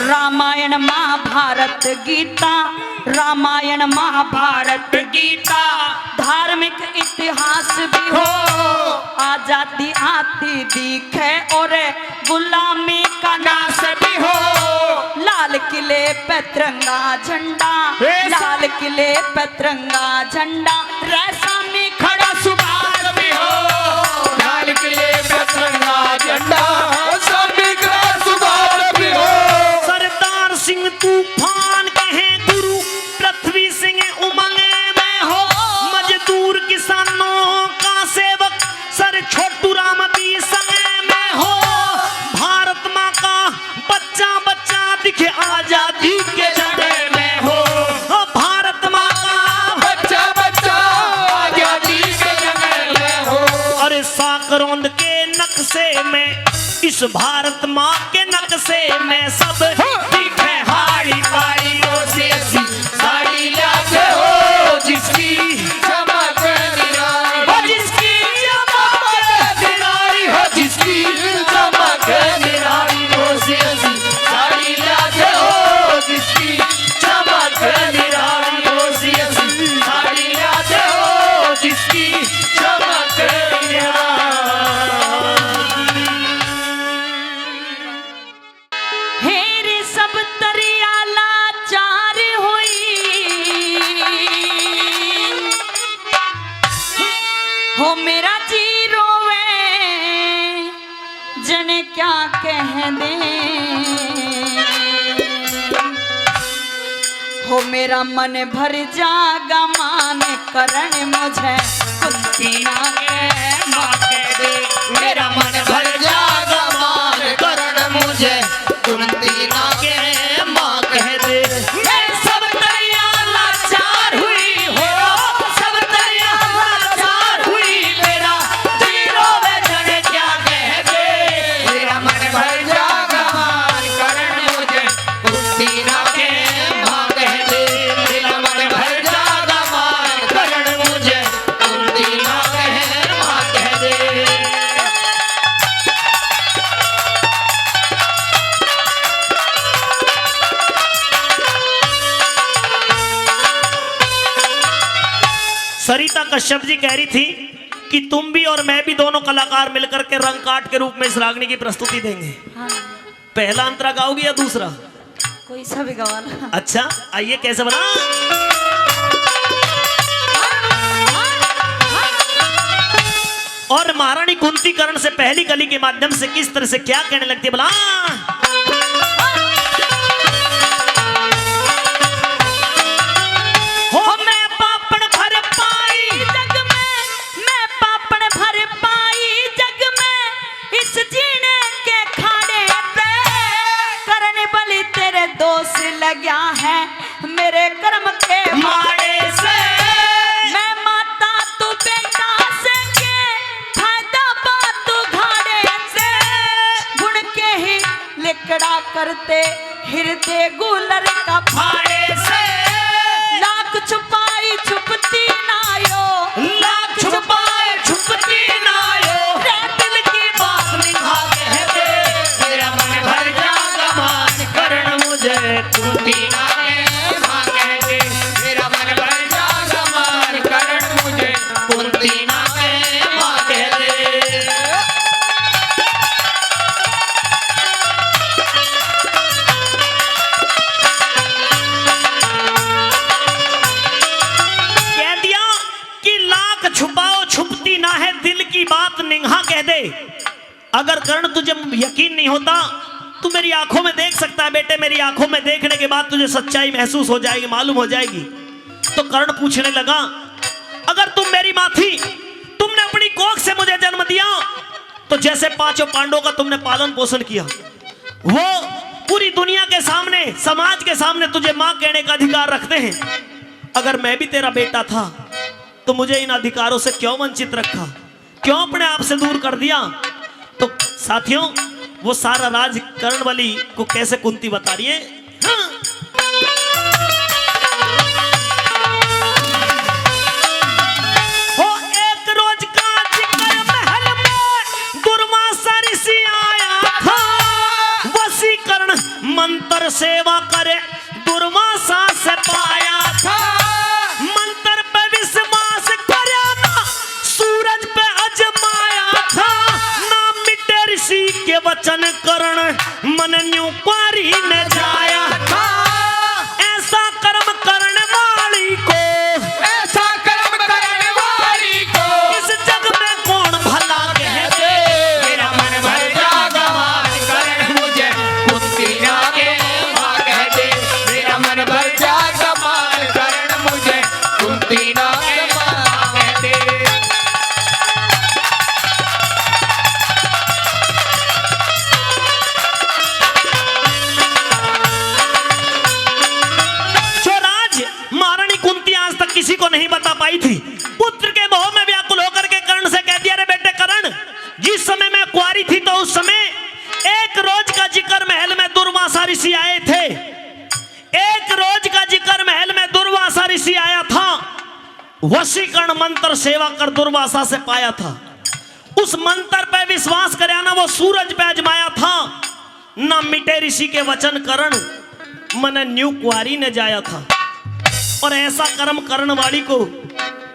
D: रामायण महाभारत गीता रामायण महाभारत
E: गीता
D: धार्मिक इतिहास भी हो आजादी आती दिखे और गुलामी का नाश भी हो लाल किले पे तिरंगा झंडा लाल किले पे तिरंगा झंडा रैसा में
E: खड़ा सुभाष भी हो लाल किले पे तिरंगा झंडा सभी का सुभाष भी हो।
A: सरदार सिंह तूफान कहे गुरु पृथ्वी सिंह उमंग में हो मजदूर किसानों का सेवक सर छोटू राम भी संग में हो भारत माँ का बच्चा बच्चा दिखे आजादी के जगह में हो भारत माँ का
E: बच्चा बच्चा आजादी के जंगल में हो
A: अरे साकरौंद के नक्शे में इस भारत माँ के नक्शे में सब दिखे हाड़ी
E: बारी बोसी ऐसी साड़ी लाते हो जिसकी चमक निराली हो जिसकी चमक निराली हो जिसकी चमक निराली बोसी ऐसी साड़ी लाते हो जिसकी चमक निराली बोसी ऐसी साड़ी लाते हो जिसकी चमक निराली।
D: हेरे सब तरिया लाचार हुई हो मेरा जी रोवे जने क्या कह दे हो मेरा मन भर जागा मान करण मुझे कुंती ना के माँ के दे
E: मेरा मन भर जागा मान करण मुझे कुंती ना के माँ कह दे। सब तरिया लाचार हुई हो सब तरिया लाचार हुई मेरा जीरो में जने क्या कह दे मेरा मन भर जागा मान करण मुझे कुंती ना के माँ कह दे मेरा मन भर जागा मान करण मुझे कुंती ना के माँ कह दे।
A: सरिता कश्यप जी कह रही थी कि तुम भी और मैं भी दोनों कलाकार मिलकर के रंग काट के रूप में इस रागनी की प्रस्तुति देंगे।
D: हाँ
A: पहला अंतरा गाओगी या दूसरा?
D: कोई सा भी गवाला
A: अच्छा आइए कैसे बना और महारानी कुंती कर्ण से पहली कली के माध्यम से किस तरह से क्या कहने लगती है, बोला
D: हो मैं पापड़ भर पाई जग में, मैं पापड़ भर पाई जग में, इस जीने के खाने पे करने बलि तेरे दोष लग्या है मेरे कर्म के मारे से। मैं माता तू बेटा से के फायदा बात तू घाड़े से, गुण के ही लिकड़ा करते हृदय गुलर का फाड़े से। लाख छुपाई छुपती नायो, लाख छुपाई छुपती नायो, रे दिल की बात निभा कह दे,
E: मेरा मन भर जागा मान करण मुझे कुंती ना के माँ कह दे। मेरा मन भर जागा मान करण मुझे कुंती ना के माँ कह दे।
A: कह दिया कि लाख छुपाओ छुपती ना है, दिल की बात निगाह कह दे। अगर कर्ण तुझे यकीन नहीं होता, तू मेरी आंखों में देख सकता है बेटे, मेरी आंखों में देखने के बाद तुझे सच्चाई महसूस हो जाएगी, मालूम हो जाएगी। तो कर्ण पूछने लगा, अगर तुम मेरी माँ थी, तुमने अपनी कोख से मुझे जन्म दिया, तो जैसे पांचों पांडवों का तुमने पालन पोषण किया, वो पूरी दुनिया के सामने, समाज के सामने तुझे माँ कहने का अधिकार रखते हैं। अगर मैं भी तेरा बेटा था तो मुझे इन अधिकारों से क्यों वंचित रखा, क्यों अपने आप से दूर कर दिया। तो साथियों, वो सारा राज कर्णवली को कैसे कुंती बता रही है। हाँ। हो एक रोज का जिक्र महल में दुर्वासा ऋषि आया था, वशीकरण मंत्र सेवा करे दुर्वासा से पाया था। मंत्र पे विश्वास करया था, सूरज पे अजमाया था, नाम मिटे ऋषि के वचन करण मन न्यू क्वारी ने जाया था। ऐसा कर्म करने वाली को,
E: ऐसा कर्म करने वाली को
A: इस जग में कौन भला कह दे।
E: मेरा मन भर जागा मान करण मुझे कुंती ना के माँ कह दे। मेरा मन भर जागा मान करण मुझे कुंती ना के माँ कह दे।
A: जो राज महारानी कुंती आज तक किसी को नहीं बता पाई थी, पुत्र के मोह में व्याकुल होकर के कर्ण से कह दिया, रे बेटे कर्ण, जिस समय मैं कुंवारी थी तो उस समय एक रोज का जिक्र महल में दुर्वासा ऋषि आए थे। एक रोज का जिक्र महल में दुर्वासा ऋषि आया था, वशीकरण मंत्र सेवा कर दुर्वासा से पाया था। उस मंत्र पे विश्वास करे ना, वो सूरज पे अजमाया था, ना मिटे ऋषि के वचन करण मन न्यू कुआरी ने जाया था। और ऐसा कर्म करण वाली को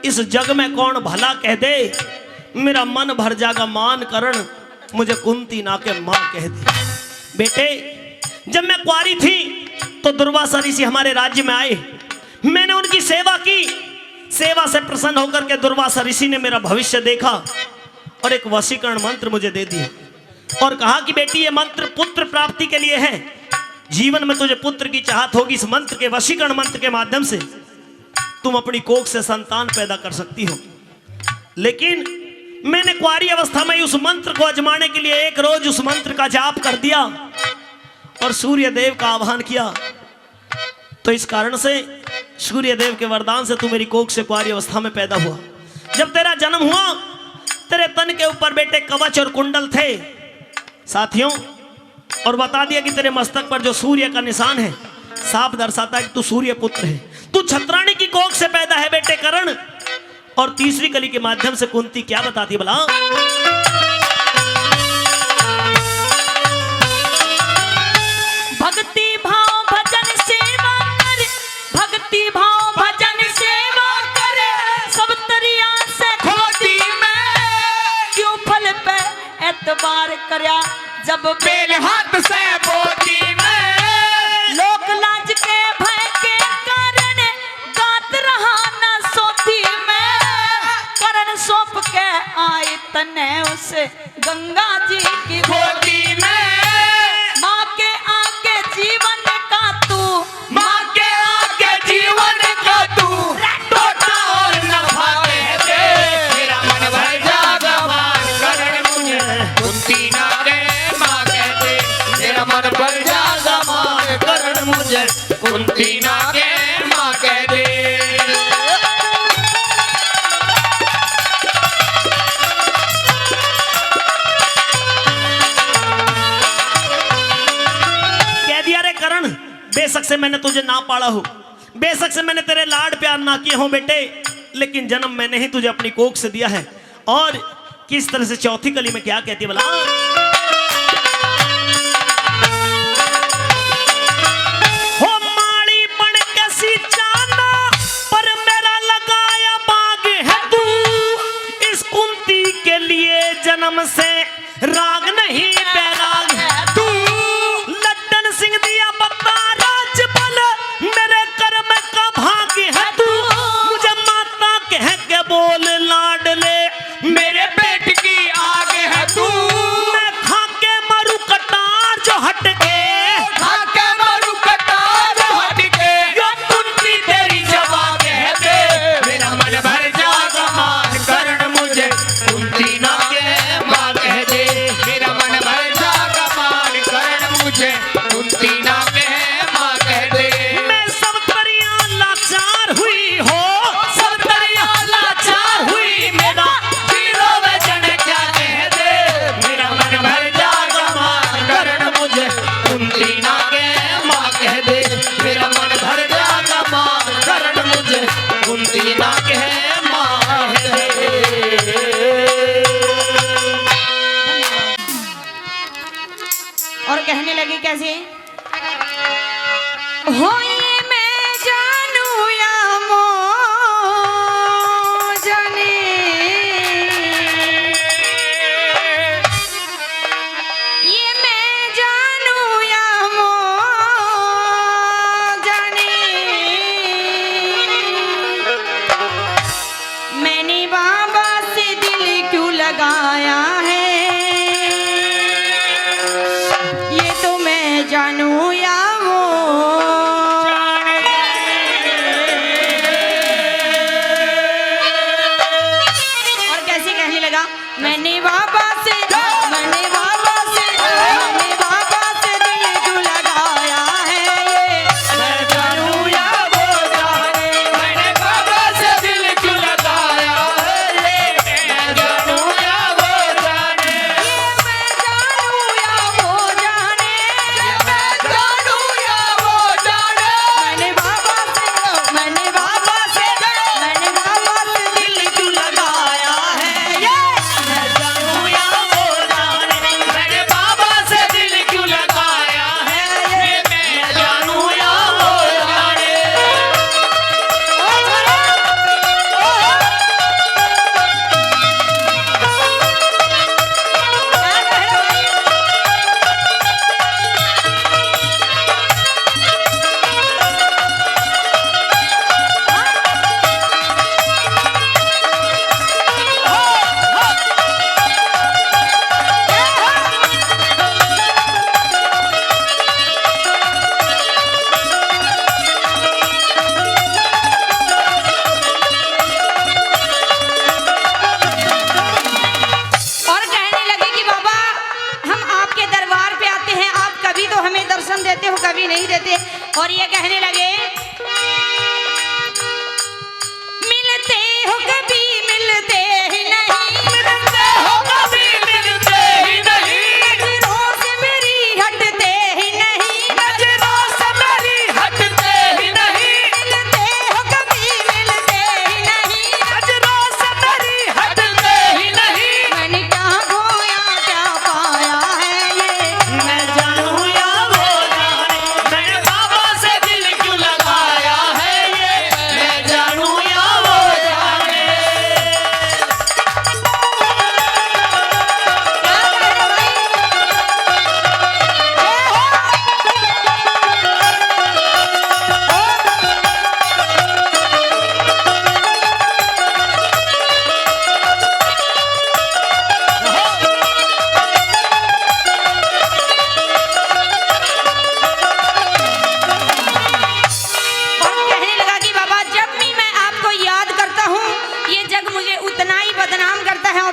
A: इस जग में कौन भला कह दे। मेरा मन भर जागा मान करण मुझे कुंती ना के माँ कह दे। बेटे, जब मैं कुआरी थी तो दुर्वासा ऋषि हमारे राज्य में आए, मैंने उनकी सेवा की। सेवा से प्रसन्न होकर के दुर्वासा ऋषि ने मेरा भविष्य देखा और एक वशीकरण मंत्र मुझे दे दिया और कहा कि बेटी, ये मंत्र पुत्र प्राप्ति के लिए है। जीवन में तुझे पुत्र की चाहत होगी, इस मंत्र के, वशीकरण मंत्र के माध्यम से तुम अपनी कोख से संतान पैदा कर सकती हो। लेकिन मैंने कुंवारी अवस्था में उस मंत्र को आजमाने के लिए एक रोज उस मंत्र का जाप कर दिया और सूर्य देव का आह्वान किया। तो इस कारण से सूर्य देव के वरदान से तू मेरी कोख से कुंवारी अवस्था में पैदा हुआ। जब तेरा जन्म हुआ, तेरे तन के ऊपर बेटे कवच और कुंडल थे साथियों, और बता दिया कि तेरे मस्तक पर जो सूर्य का निशान है साफ दर्शाता है कि तू सूर्य पुत्र है, तू छत्राणी की कोख से पैदा है बेटे कर्ण। और तीसरी कली के माध्यम से कुंती क्या बताती भला,
D: भक्ति भाव भजन सेवा कर, भक्ति भाव भजन सेवा कर, सब तरिया से खोती में क्यों फल पे एतबार करया, जब बेल हाथ से बोती में लोक लाज के भय के कारण गात रहा न सोती में, करण सौंप के आई तने उस गंगा जी की
E: गोदी में
D: माँ के आगे जीवन का तू
E: माँ के आगे जीवन का तू टोटा और नफा कह दे मेरा मन भर जागा मान करण मुझे कुंती ना के माँ कह दे मेरा मन भर जागा मान करण मुझे कुंती ना के माँ कह दे
A: कह दिया रे करण, बेशक से मैंने तुझे ना पाला हो, बेशक से मैंने तेरे लाड प्यार ना किए हो बेटे, लेकिन जन्म मैंने ही तुझे अपनी कोख से दिया है। और किस तरह से चौथी कली में क्या कहती है बोला, हो माड़ी बन कैसी जाना पर मेरा लगाया बाग है तू, इस कुंती के लिए जन्म से राग नहीं बैराग है तू, लड्डन सिंह दिया बता राजबल मेरे कर्म का भाग्य है तू, मुझे माता कह के बोल लाडले
E: मेरे पेट की आग है तू
A: मैं खा के मरू कटार जो हट के
E: खाके मरु कटार हट के यो कुंती तेरी जवा कह दे मेरा मन भर जागा मान करण मुझे कुंती ना के माँ कह दे मेरा मन भर जागा मान करण मुझे कुंती ना के माँ कह दे
A: मैं सब दरिया लाचार हुई हो,
E: सब दरिया लाचार हुई मेरा हीरो वचन क्या कह दे मेरा मन भर जागा मान करण मुझे कुंती ना के माँ कह दे मेरा मन भर जागा मान करण मुझे कुंती ना के माँ कह दे
D: और कहने लगी कैसे, हो ये मैं जानू या मो जाने, ये मैं जानू या मो जाने, मैंने बाबा से दिल क्यों लगाया है ये तो मैं जान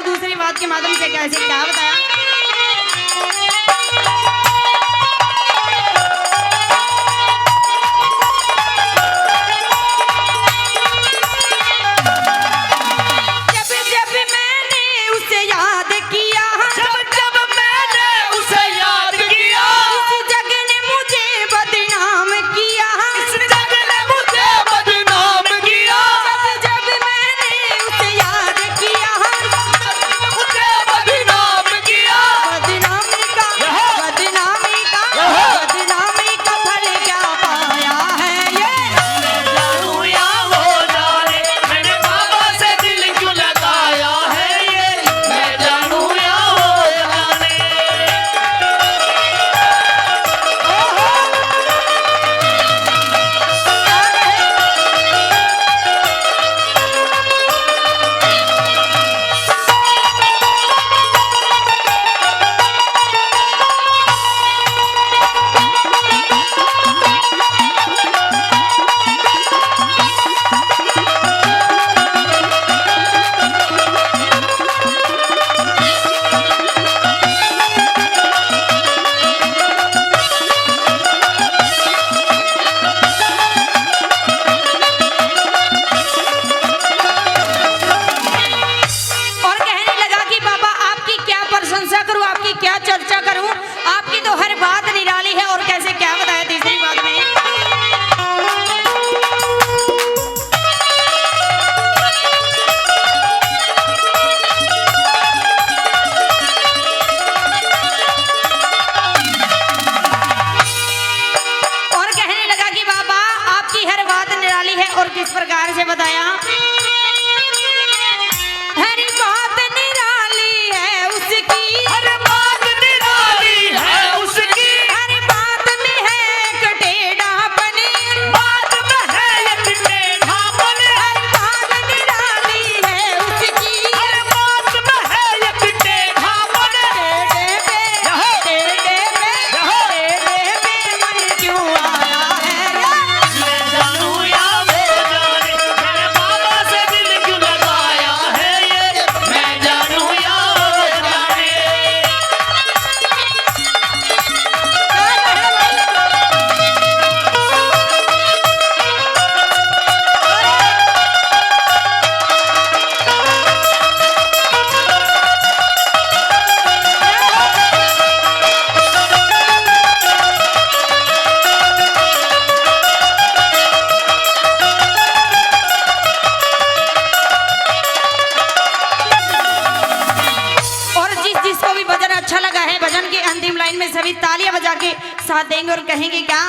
D: और दूसरी बात के माध्यम से कैसे क्या बताया। जब जब मैंने उसे याद किया,
A: जब जब मैंने उसे याद किया,
D: इस जग ने मुझे बदनाम किया,
A: इस जग ने मुझे बदनाम किया,
D: जब जब मैंने उसे याद किया,
A: मुझे बदनाम किया।
D: बदनामी का फल क्या पाया है ये।
A: जानूं या वो जाने, मैंने बाबा से दिल क्यों लगाया है ये, मैं जानूं या वो जाने।
D: और कहने लगा कि बाबा आपकी क्या प्रशंसा करूं, आपकी क्या चर्चा करूं, आपकी तो हर बात निराली है। और कैसे क्या बताया तीसरी बात में। और कहने लगा कि बाबा आपकी हर बात निराली है। और किस प्रकार से बताया। हर बात निराली है उसकी,
A: हर बात निराली है उसकी,
D: हर बात में है कटेढ़ापन,
A: बात में है एक टेढ़ापन,
D: हर बात निराली है उसकी,
A: हर बात में है एक टेढ़ापन।
D: टेढ़े पे मन क्यों आया है।
A: मैं जानूं या वो जाने, मेरे बाबा से दिल क्यों लगाया है ये, मैं जानूं या वो जाने।
D: और जिसको भी भजन अच्छा लगा है, भजन की अंतिम लाइन में सभी तालियां बजा के साथ देंगे और कहेंगे क्या।